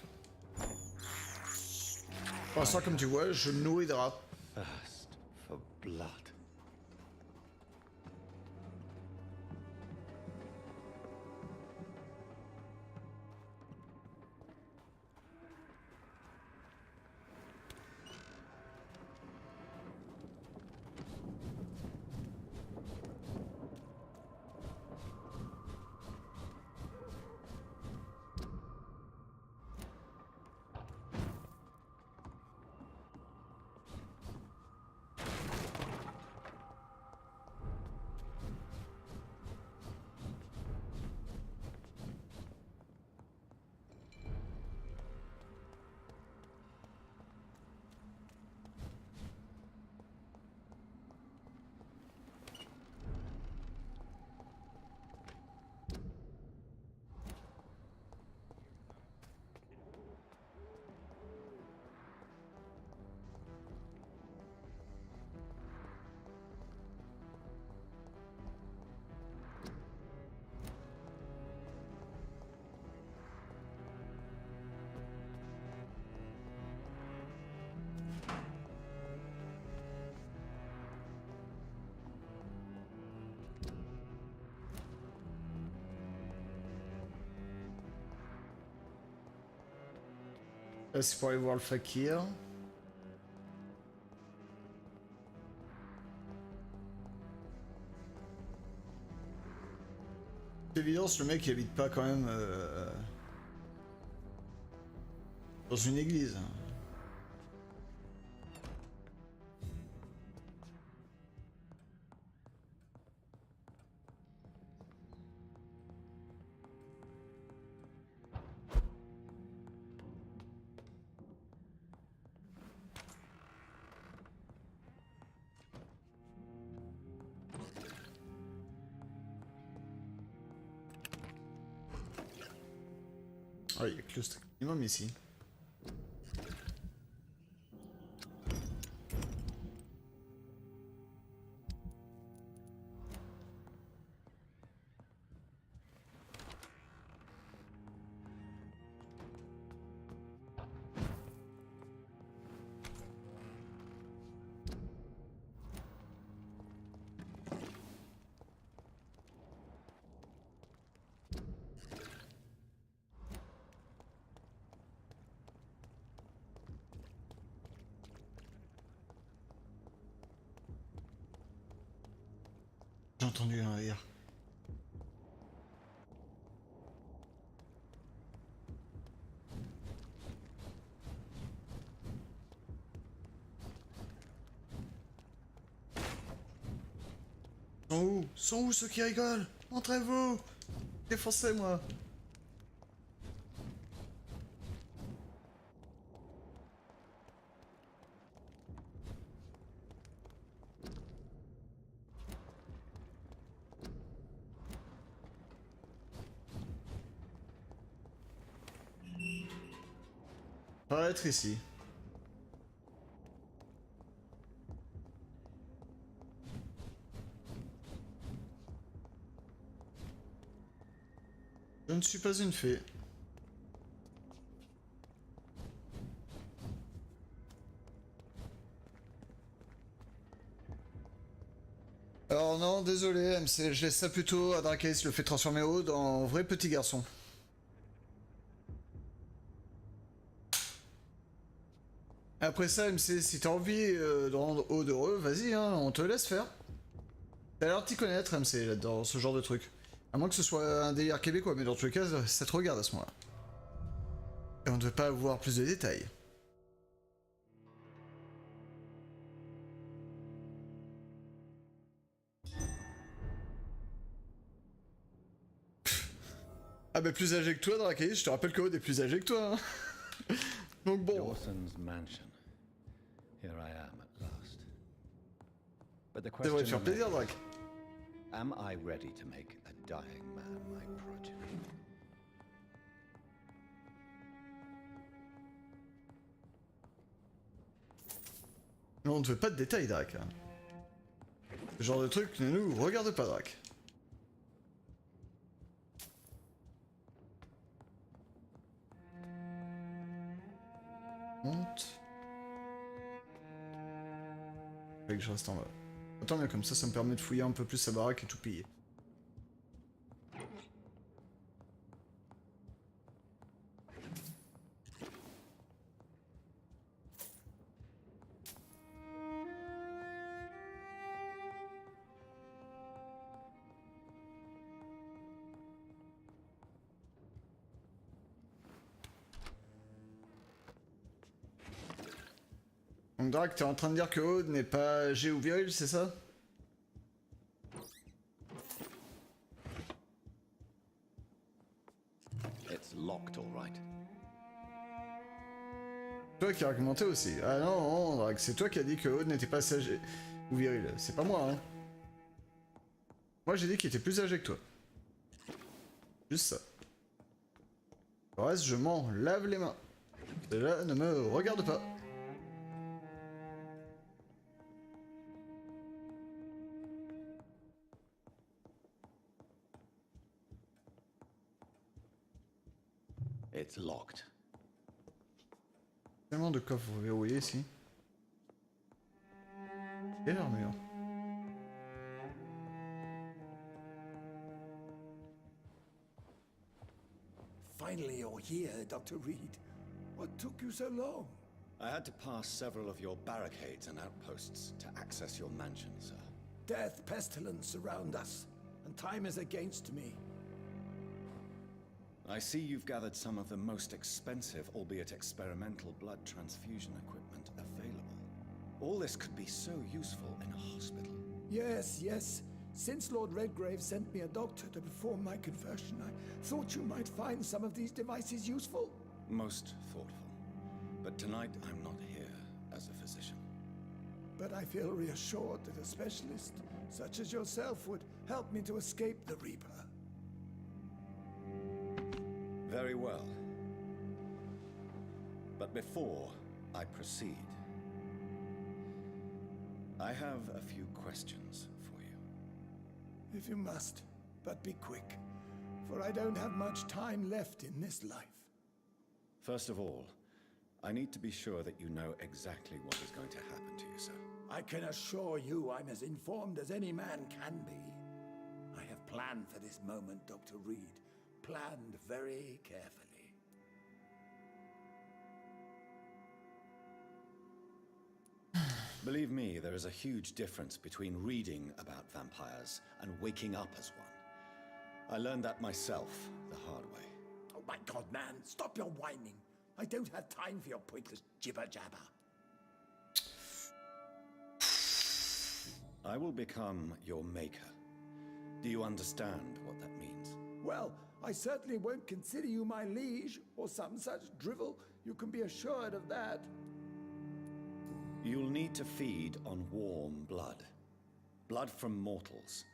Speaker 3: Pour l'instant, comme tu vois, je nourris drap.
Speaker 1: Thirst for blood.
Speaker 3: Là, c'est pour aller voir le fakir. C'est évident, le mec il habite pas quand même dans une église. Ah, il y a que le strict minimum ici. J'ai entendu un rire. Sont où ceux qui rigolent? Montrez-vous! Défoncez-moi! On va être ici. Je ne suis pas une fée. Alors non, désolé MC, je laisse ça plutôt à Drakeis, le fait transformer Aude en vrai petit garçon. Après ça MC, si t'as envie de rendre Aude heureux, vas-y hein, on te laisse faire. T'as l'air de t'y connaître MC là-dedans, ce genre de truc. À moins que ce soit un délire québécois, mais dans tous les cas, ça te regarde à ce moment-là. Et on ne veut pas avoir plus de détails. Ah bah plus âgé que toi, Drakeis, je te rappelle que Aude est plus âgé que toi. Hein. Donc bon.
Speaker 4: Dawson's mansion. Here I am at last. But the
Speaker 3: Ça devrait te faire
Speaker 4: question
Speaker 3: plaisir, Drake.
Speaker 4: am I ready to make a dying man my progeny?
Speaker 3: Mais on ne veut pas de détails, Drake. Hein. Ce genre de truc ne nous regarde pas, Drake. Monte. Fait que je reste en bas. Attends, mais comme ça me permet de fouiller un peu plus sa baraque et tout piller. Donc Drake, t'es en train de dire que Aude n'est pas âgé ou viril, c'est ça?
Speaker 4: It's locked, all right.
Speaker 3: Toi qui as argumenté aussi. Ah non, non Drake, c'est toi qui as dit que Aude n'était pas assez âgé ou viril. C'est pas moi, hein. Moi j'ai dit qu'il était plus âgé que toi. Juste ça. Le reste, je m'en lave les mains. Cela ne me regarde pas.
Speaker 4: It's locked.
Speaker 3: Tellement de coffres verrouillés ici. Et l'armure.
Speaker 2: Finally, you're here, Dr. Reed. What took you so long?
Speaker 4: I had to pass several of your barricades and outposts to access your mansion, sir.
Speaker 2: Death, pestilence surround us, and time is against me.
Speaker 4: I see you've gathered some of the most expensive, albeit experimental, blood transfusion equipment available. All this could be so useful in a hospital.
Speaker 2: Yes, yes. Since Lord Redgrave sent me a doctor to perform my conversion, I thought you might find some of these devices useful.
Speaker 4: Most thoughtful. But tonight I'm not here as a physician.
Speaker 2: But I feel reassured that a specialist such as yourself would help me to escape the Reaper.
Speaker 4: Very well. But before I proceed, I have a few questions for you.
Speaker 2: If you must, but be quick, for I don't have much time left in this life.
Speaker 4: First of all, I need to be sure that you know exactly what is going to happen to you, sir.
Speaker 2: I can assure you I'm as informed as any man can be. I have planned for this moment, Dr. Reed. Planned very carefully.
Speaker 4: Believe me, there is a huge difference between reading about vampires and waking up as one. I learned that myself the hard way.
Speaker 2: Oh my God, man, stop your whining. I don't have time for your pointless jibber-jabber.
Speaker 4: I will become your maker.
Speaker 1: Do you understand what that means?
Speaker 2: Well, I certainly won't consider you my liege, or some such drivel. You can be assured of that.
Speaker 1: You'll need to feed on warm blood. Blood from mortals.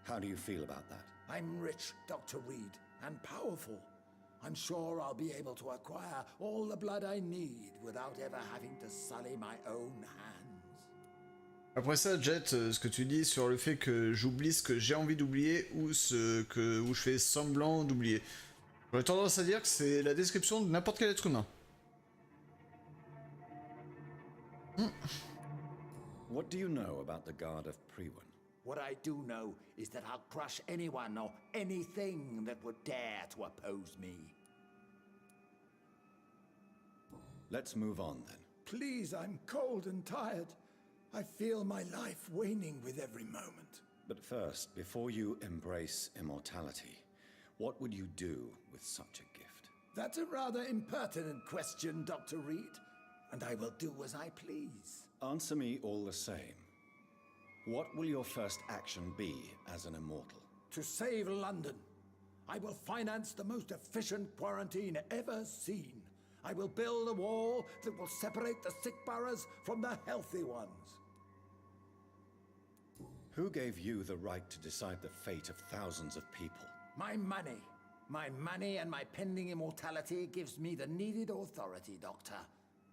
Speaker 1: How do you feel about that?
Speaker 2: I'm rich, Dr. Reed, and powerful. I'm sure I'll be able to acquire all the blood I need without ever having to sully my own hands.
Speaker 3: Après ça, Jet, ce que tu dis sur le fait que j'oublie ce que j'ai envie d'oublier ou où je fais semblant d'oublier. J'aurais tendance à dire que c'est la description de n'importe quel être humain.
Speaker 1: What do you know about the Guard of Priwen?
Speaker 2: What I do know is that I'll crush anyone or anything that would dare to oppose me.
Speaker 1: Let's move on then.
Speaker 2: Please, I'm cold and tired. I feel my life waning with every moment.
Speaker 1: But first, before you embrace immortality, what would you do with such a gift?
Speaker 2: That's a rather impertinent question, Dr. Reed, and I will do as I please.
Speaker 1: Answer me all the same. What will your first action be as an immortal?
Speaker 2: To save London. I will finance the most efficient quarantine ever seen. I will build a wall that will separate the sick boroughs from the healthy ones.
Speaker 1: Who gave you the right to decide the fate of thousands of people?
Speaker 2: My money. My money and my pending immortality gives me the needed authority, Doctor.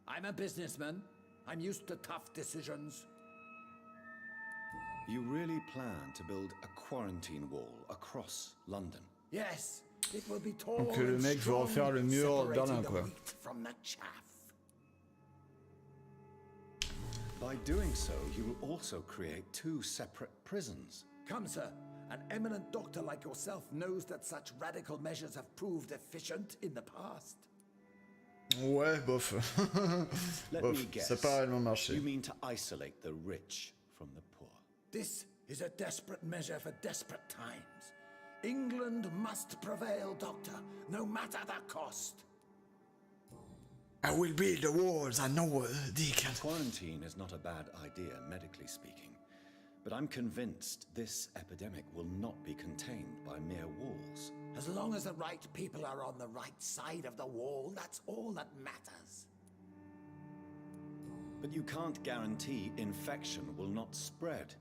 Speaker 2: I'm a businessman. I'm used to tough decisions.
Speaker 1: You really plan to build a quarantine wall across London?
Speaker 2: Yes, it will be tall
Speaker 3: Donc le mec veut refaire le mur Berlin, quoi.
Speaker 2: From the chaff.
Speaker 1: By doing so, you will also create two separate prisons.
Speaker 2: Come, sir. An eminent doctor like yourself knows that such radical measures have proved efficient in the past.
Speaker 3: Ouais, bof.
Speaker 1: Let
Speaker 3: bof,
Speaker 1: me guess.
Speaker 3: Ça pas réellement marché.
Speaker 1: You mean to isolate the rich from the poor?
Speaker 2: This is a desperate measure for desperate times. England must prevail, Doctor, no matter the cost.
Speaker 3: I will build the walls, I know, Deacon.
Speaker 1: Quarantine is not a bad idea, medically speaking. But I'm convinced this epidemic will not be contained by mere walls.
Speaker 2: As long as the right people are on the right side of the wall, that's all that matters.
Speaker 1: But you can't guarantee infection will not spread.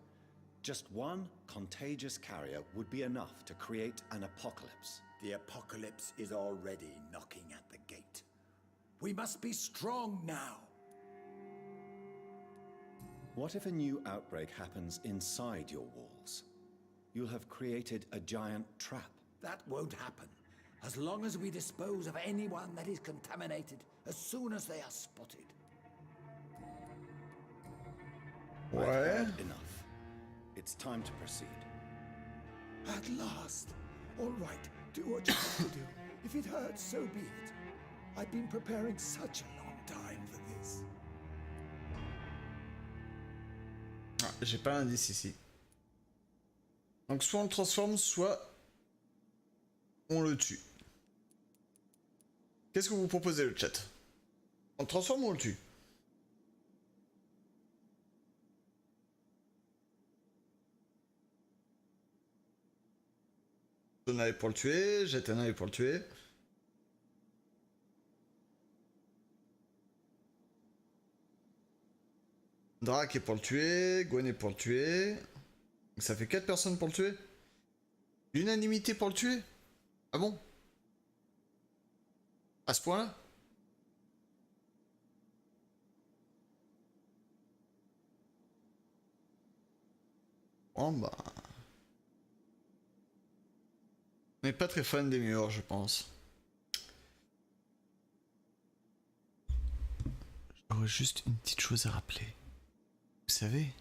Speaker 1: Just one contagious carrier would be enough to create an apocalypse.
Speaker 2: The apocalypse is already knocking at the gate. We must be strong now.
Speaker 1: What if a new outbreak happens inside your walls? You'll have created a giant trap.
Speaker 2: That won't happen. As long as we dispose of anyone that is contaminated as soon as they are spotted.
Speaker 1: I've heard enough. It's time to proceed.
Speaker 2: At last. All right, do what you have to do. If it hurts, so be it. I've been preparing such a long time for this.
Speaker 3: Ah, j'ai pas l'indice ici. Donc soit on le transforme, soit on le tue. Qu'est-ce que vous proposez, le chat? On le transforme ou on le tue? Donne un œil pour le tuer, jette un œil pour le tuer. Drac est pour le tuer, Gwen est pour le tuer. Donc ça fait 4 personnes pour le tuer. L'unanimité pour le tuer? Ah bon? À ce point-là? Bon bah... On n'est pas très fan des murs, je pense. J'aurais juste une petite chose à rappeler. Vous savez,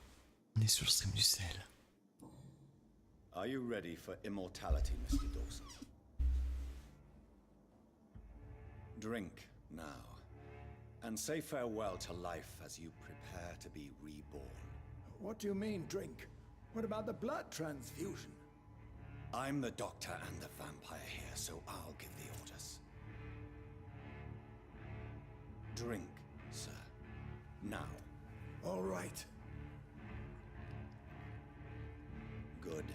Speaker 3: on est sur le stream du sel.
Speaker 1: Are you ready for immortality, Mr. Dawson? Drink now, and say farewell to life as you prepare to be reborn.
Speaker 2: What do you mean, drink? What about the blood transfusion?
Speaker 1: I'm the doctor and the vampire here, so I'll give the orders. Drink, sir. Now.
Speaker 2: All right.
Speaker 1: Good.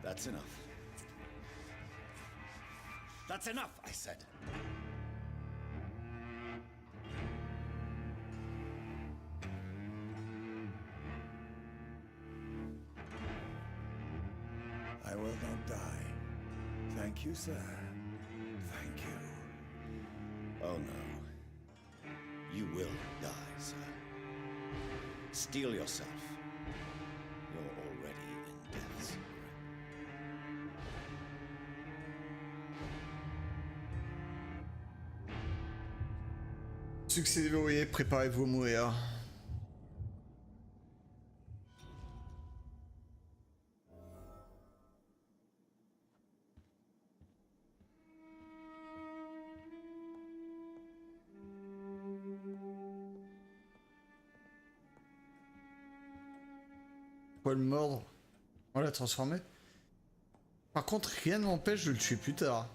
Speaker 1: That's enough. That's enough, I said.
Speaker 2: I will not die. Thank you, sir. Thank you.
Speaker 1: Oh no. You will die, sir. Steel yourself. You're already in death's grip.
Speaker 3: Succès verrouillé, préparez-vous à mourir. Pourquoi le mordre? On l'a transformé. Par contre, rien ne m'empêche de le tuer plus tard.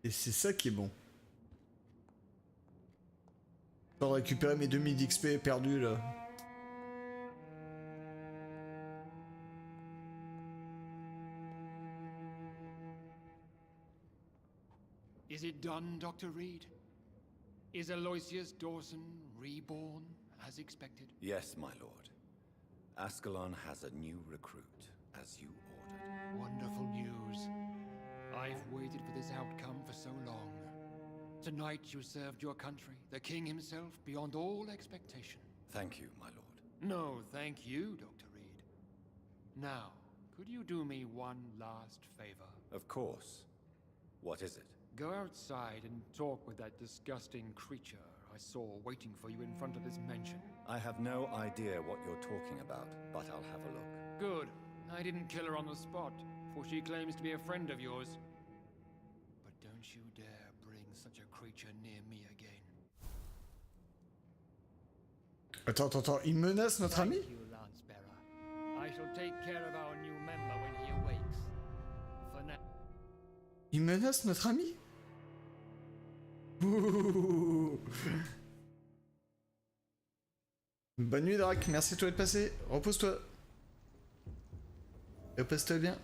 Speaker 3: Et c'est ça qui est bon. Je vais récupérer mes 2000 d'XP perdus là.
Speaker 15: Is it done, Dr. Reed? Is Aloysius Dawson reborn as expected?
Speaker 4: Yes, my lord. Ascalon has a new recruit, as you ordered.
Speaker 15: Wonderful news. I've waited for this outcome for so long. Tonight you served your country, the king himself, beyond all expectation.
Speaker 4: Thank you, my lord.
Speaker 15: No, thank you, Dr. Reed. Now, could you do me one last favor?
Speaker 4: Of course. What is it?
Speaker 15: Go outside and talk with that disgusting creature I saw waiting for you in front of this mansion.
Speaker 4: I have no idea what you're talking about, but I'll have a look.
Speaker 15: Good. I didn't kill her on the spot, for she claims to be a friend of yours. But don't you dare bring such a creature near me again.
Speaker 3: Attends, il menace notre ami?
Speaker 15: Thank you, Lance-Bearer. I shall take care of our new member when he awakes. For now.
Speaker 3: Il menace notre ami? Ouh. Bonne nuit Drac, merci de toi d'être passé. Repose-toi. Repose-toi bien.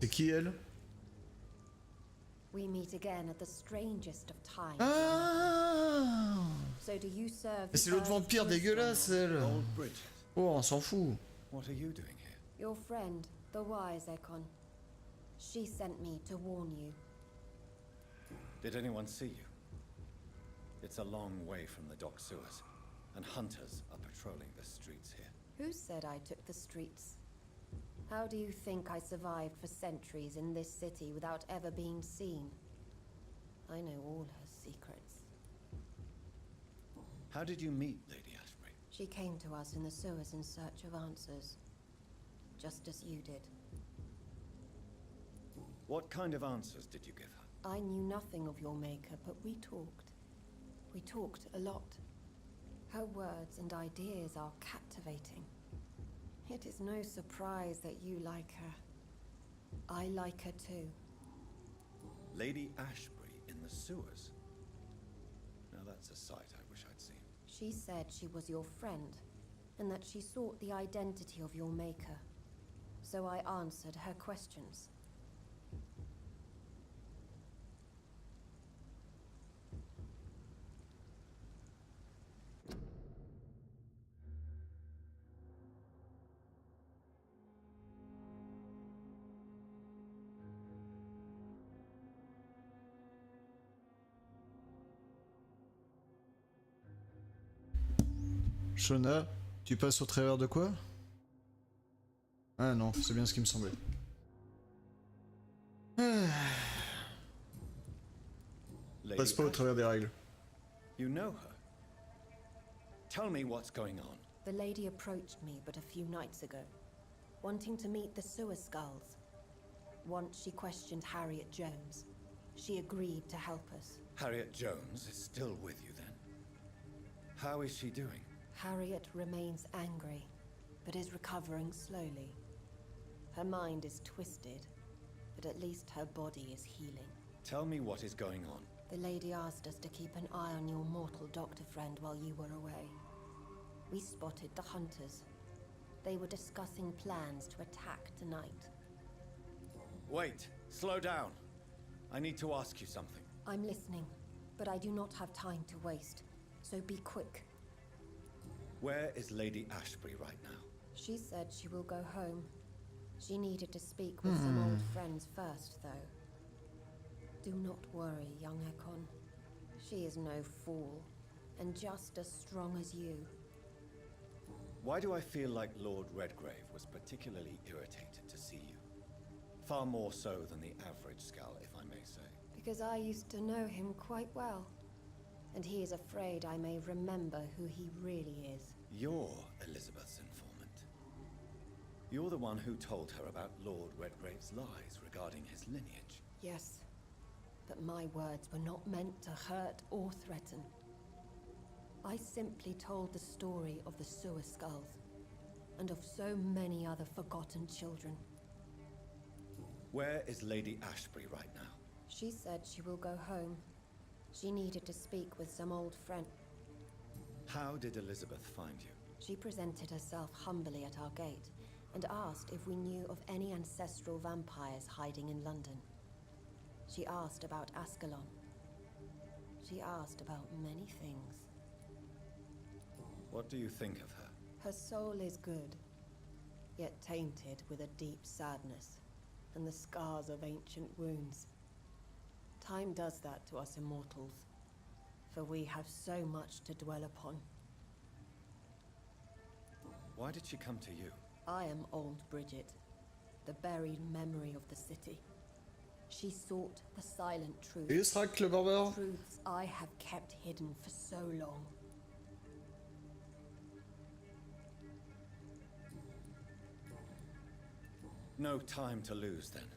Speaker 3: C'est qui elle?
Speaker 6: We meet again at the strangest of times.
Speaker 3: Ah!
Speaker 6: So do you serve
Speaker 3: C'est l'autre vampire dégueulasse elle. Oh, on s'en fout.
Speaker 4: What are you doing here?
Speaker 6: Your friend, the wise Ekon. She sent me to warn you.
Speaker 4: Did anyone see you? It's a long way from the dock sewers, and hunters are patrolling the streets here.
Speaker 6: Who said I took the streets? How do you think I survived for centuries in this city without ever being seen? I know all her secrets.
Speaker 4: How did you meet Lady Ashbury?
Speaker 6: She came to us in the sewers in search of answers. Just as you did.
Speaker 4: What kind of answers did you give her?
Speaker 6: I knew nothing of your maker, but we talked. We talked a lot. Her words and ideas are captivating. It is no surprise that you like her. I like her too.
Speaker 4: Lady Ashbury in the sewers? Now that's a sight I wish I'd seen.
Speaker 6: She said she was your friend, and that she sought the identity of your maker. So I answered her questions.
Speaker 3: Shona, tu passes au travers de quoi? Ah non, c'est bien ce qui me semblait. Passe pas au travers des règles.
Speaker 4: You know her? Tell me what's going on.
Speaker 6: The lady approached me but a few nights ago, wanting to meet the sewer skulls. Once she questioned Harriet Jones. She agreed to help us.
Speaker 4: Harriet Jones is still with you then? How is she doing?
Speaker 6: Harriet remains angry, but is recovering slowly. Her mind is twisted, but at least her body is healing.
Speaker 4: Tell me what is going on.
Speaker 6: The lady asked us to keep an eye on your mortal doctor friend while you were away. We spotted the hunters. They were discussing plans to attack tonight.
Speaker 1: Wait, slow down. I need to ask you something.
Speaker 6: I'm listening, but I do not have time to waste, so be quick.
Speaker 1: Where is Lady Ashbury right now?
Speaker 6: She said she will go home. She needed to speak with some old friends first, though. Do not worry, young Ekon. She is no fool, and just as strong as you.
Speaker 1: Why do I feel like Lord Redgrave was particularly irritated to see you? Far more so than the average Skull, if I may say.
Speaker 6: Because I used to know him quite well, and he is afraid I may remember who he really is.
Speaker 1: You're Elizabeth's informant. You're the one who told her about Lord Redgrave's lies regarding his lineage.
Speaker 6: Yes, but my words were not meant to hurt or threaten. I simply told the story of the Sewer Skulls, and of so many other forgotten children.
Speaker 1: Where is Lady Ashbury right now?
Speaker 6: She said she will go home. She needed to speak with some old friend.
Speaker 1: How did Elizabeth find you?
Speaker 6: She presented herself humbly at our gate, and asked if we knew of any ancestral vampires hiding in London. She asked about Ascalon. She asked about many things.
Speaker 1: What do you think of her?
Speaker 6: Her soul is good, yet tainted with a deep sadness, and the scars of ancient wounds. Time does that to us immortals, for we have so much to dwell upon.
Speaker 1: Why did she come to you?
Speaker 6: I am Old Bridget, the buried memory of the city. She sought the silent truth. Truths I have kept hidden for so long.
Speaker 1: No time to lose, then.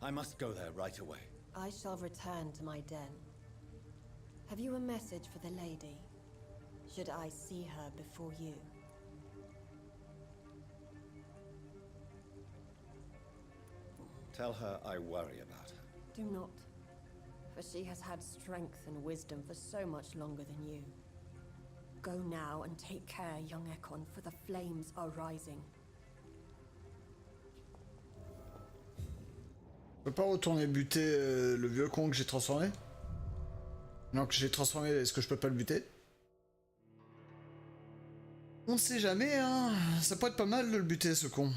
Speaker 1: I must go there right away.
Speaker 6: I shall return to my den. Have you a message for the lady? Should I see her before you?
Speaker 1: Tell her I worry about her.
Speaker 6: Do not, for she has had strength and wisdom for so much longer than you. Go now and take care, young Ekon, for the flames are rising.
Speaker 3: Je peux pas retourner buter le vieux con que j'ai transformé? Non, que j'ai transformé, est-ce que je peux pas le buter? On ne sait jamais, hein. Ça pourrait être pas mal de le buter, ce con.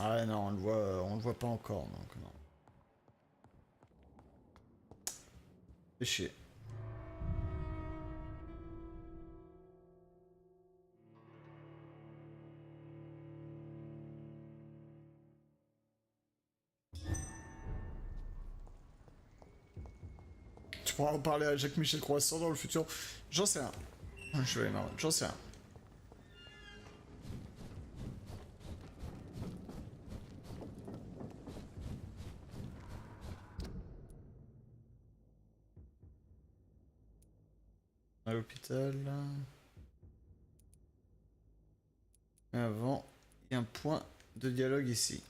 Speaker 3: Ah ouais, non, on le voit pas encore, donc non. Fais chier. Tu pourras en parler à Jacques-Michel Croissant dans le futur. J'en sais rien. Je vais aller marrer. J'en sais rien. À l'hôpital. Mais avant, il y a un point de dialogue ici.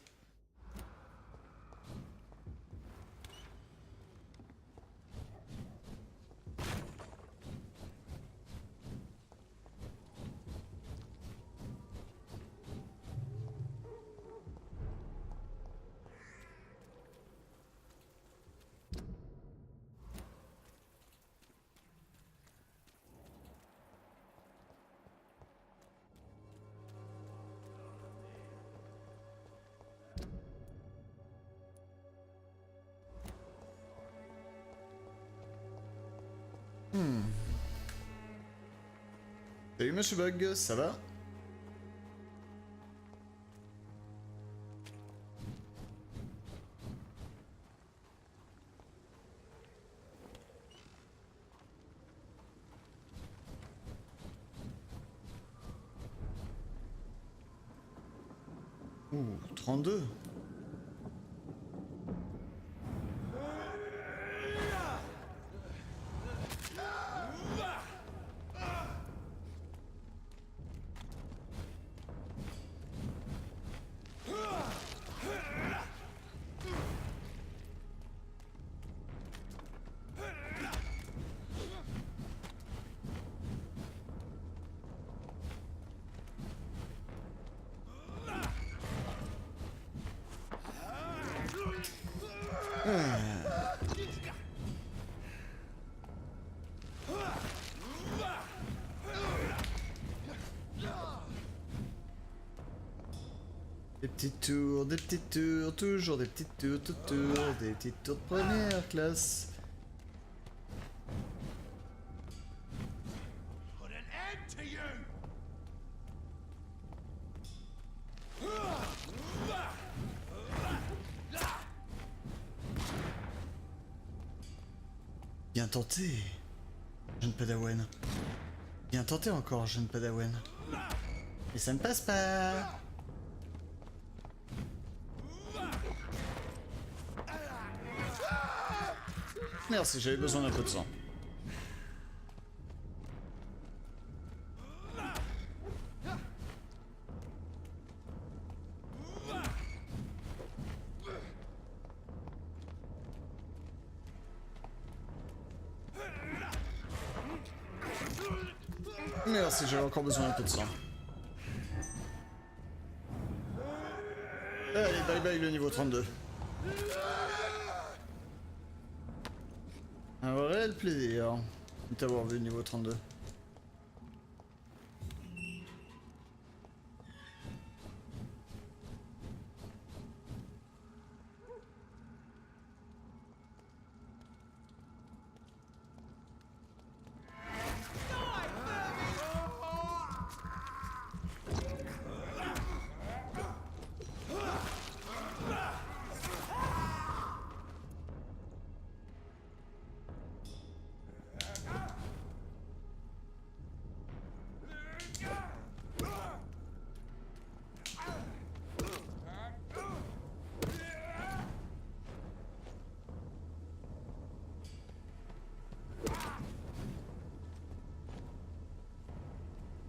Speaker 3: Salut monsieur Bug, ça va? Ouh, 32. Des petits tours, toujours des petits tours, des petits tours de première classe.
Speaker 17: Put an end to you!
Speaker 3: Bien tenté, jeune padawan. Bien tenté encore, jeune padawan. Mais ça ne passe pas. Merci, j'avais besoin d'un peu de sang. Merci, j'avais encore besoin d'un peu de sang. Allez, bye bye le niveau 32. Un réel plaisir de t'avoir vu niveau 32.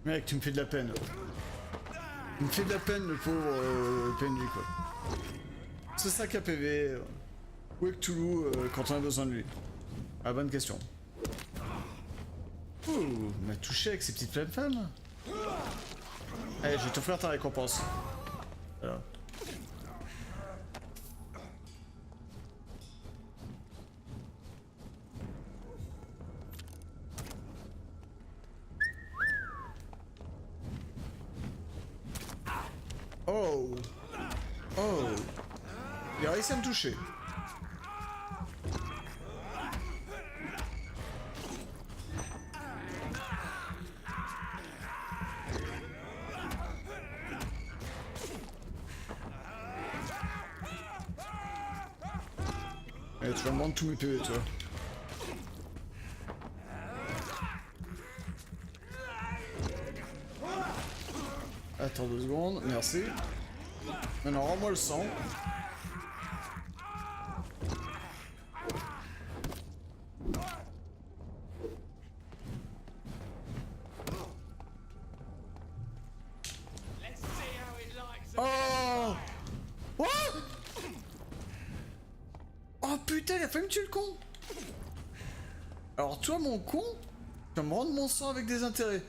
Speaker 3: Mec, tu me fais de la peine. Il me fait de la peine le pauvre PNJ quoi. C'est ça qu'à PV. Où est Cthulhu quand on a besoin de lui? Ah, bonne question. Ouh, il m'a touché avec ses petites flammes femmes. Allez, je vais t'offrir ta récompense. Voilà. Oh! Oh! Il a réussi à me toucher. Allez, tu vas me rendre tous mes PV, toi. Attends 2 secondes, merci. Maintenant, rends-moi le sang. Oh! What? Oh putain, il a failli me tuer le con! Alors toi, mon con, tu vas me rendre mon sang avec des intérêts.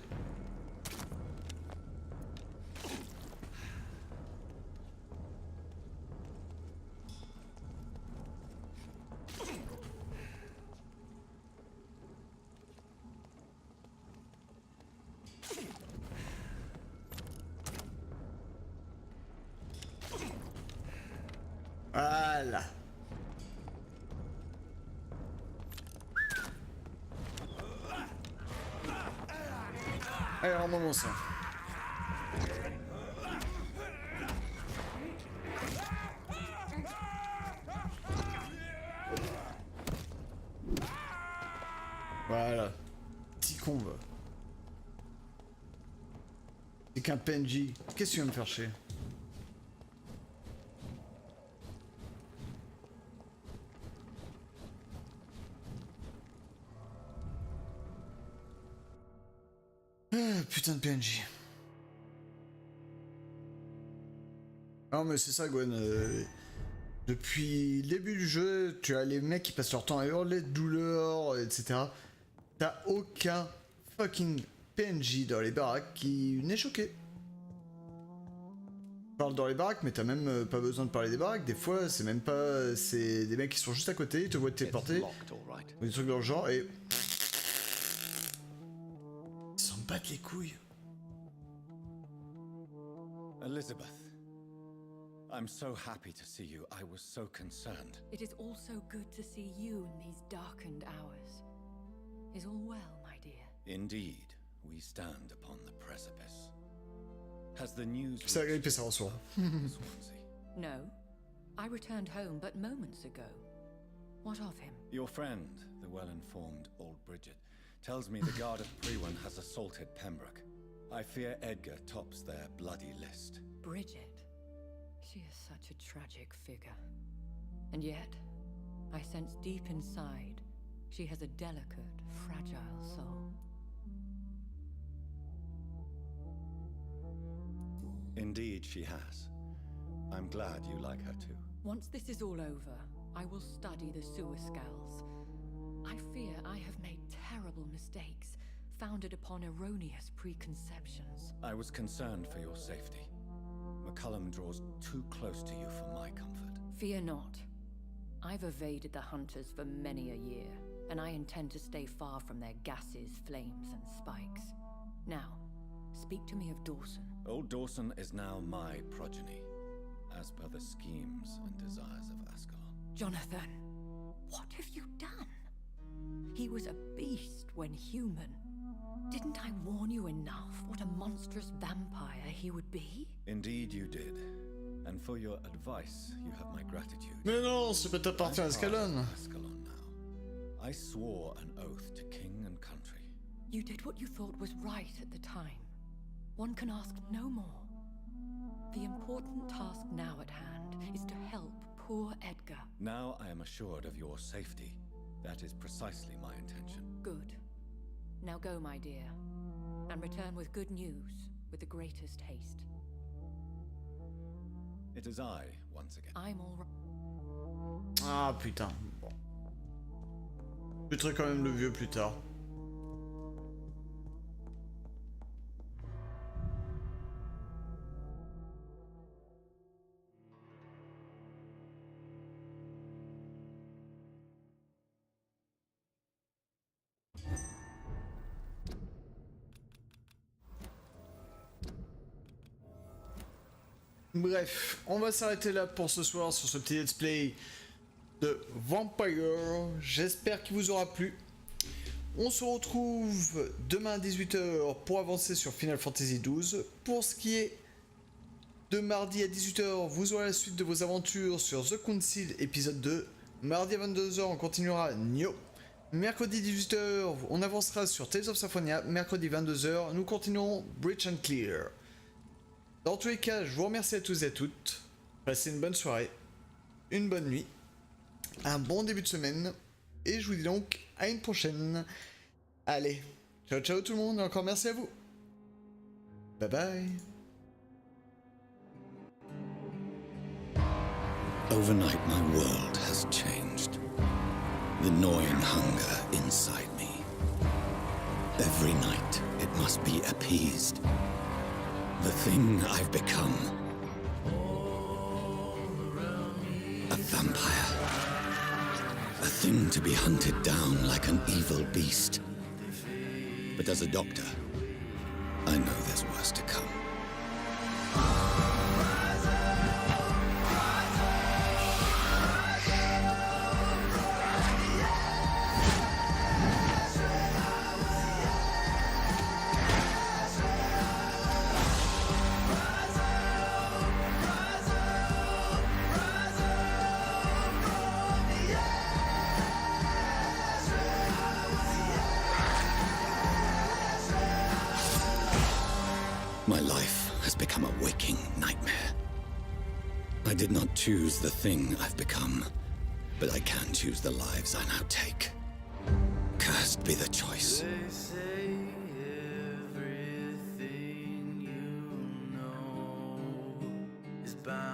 Speaker 3: Voilà. Allez, rends-moi mon sang. Voilà. Petit con, va. C'est qu'un PNJ. Qu'est-ce que tu vas me faire chier? Putain de PNJ. Non mais c'est ça Gwen, depuis le début du jeu, tu as les mecs qui passent leur temps à hurler de douleur, etc. T'as aucun fucking PNJ dans les baraques qui n'est choqué. parles dans les baraques, mais t'as même pas besoin de parler des baraques. Des fois, c'est même pas... C'est des mecs qui sont juste à côté, ils te voient te téléporter, ou des trucs dans le genre, et... Ils s'en battent les couilles.
Speaker 1: Elizabeth, I'm so happy to see you. I was so concerned.
Speaker 10: It is also good to see you in these darkened hours. Is all well, my dear?
Speaker 1: Indeed, we stand upon the precipice. Has the news
Speaker 3: C'est agréable, ça reçoit.
Speaker 10: No. I returned home but moments ago. What of him?
Speaker 1: Your friend, the well-informed old Bridget, tells me the Guard of Priwen has assaulted Pembroke. I fear Edgar tops their bloody list.
Speaker 10: Bridget? She is such a tragic figure. And yet, I sense deep inside, she has a delicate, fragile soul.
Speaker 1: Indeed, she has. I'm glad you like her too.
Speaker 10: Once this is all over, I will study the sewer skulls. I fear I have made terrible mistakes, founded upon erroneous preconceptions.
Speaker 1: I was concerned for your safety. McCullum draws too close to you for my comfort.
Speaker 10: Fear not. I've evaded the hunters for many a year, and I intend to stay far from their gases, flames, and spikes. Now, speak to me of Dawson.
Speaker 1: Old Dawson is now my progeny, as per the schemes and desires of Ascalon.
Speaker 10: Jonathan, what have you done? He was a beast when human. Didn't I warn you enough what a monstrous vampire he would be?
Speaker 1: Indeed you did. And for your advice, you have my gratitude.
Speaker 3: Mais non, c'est pas t'appartient à Ascalon.
Speaker 1: Ascalon now. I swore an oath to king and country.
Speaker 10: You did what you thought was right at the time. One can ask no more. The important task now at hand is to help poor Edgar.
Speaker 1: Now I am assured of your safety. That is precisely my intention.
Speaker 10: Good. Now go, my dear, and return with good news with the greatest haste.
Speaker 1: It is I, once again.
Speaker 10: I'm all right.
Speaker 3: Ah putain. Bon. Je tuerai quand même le vieux plus tard. Bref, on va s'arrêter là pour ce soir sur ce petit let's play de Vampyr. J'espère qu'il vous aura plu. On se retrouve demain à 18 h pour avancer sur Final Fantasy XII. Pour ce qui est de mardi à 18 h, vous aurez la suite de vos aventures sur The Council épisode 2. Mardi à 22 h, on continuera Nioh. Mercredi 18 h, on avancera sur Tales of Symphonia. Mercredi 22 h, nous continuerons Breach and Clear. Dans tous les cas, je vous remercie à tous et à toutes. Passez une bonne soirée, une bonne nuit, un bon début de semaine, et je vous dis donc à une prochaine. Allez, ciao ciao tout le monde, et encore merci à vous. Bye bye.
Speaker 1: Overnight, my world has changed. The gnawing hunger inside me. Every night, it must be appeased. The thing I've become. A vampire. A thing to be hunted down like an evil beast. But as a doctor, I know there's worse to come. My life has become a waking nightmare. I did not choose the thing I've become, but I can choose the lives I now take. Cursed be the choice.
Speaker 18: They say everything you know is bound.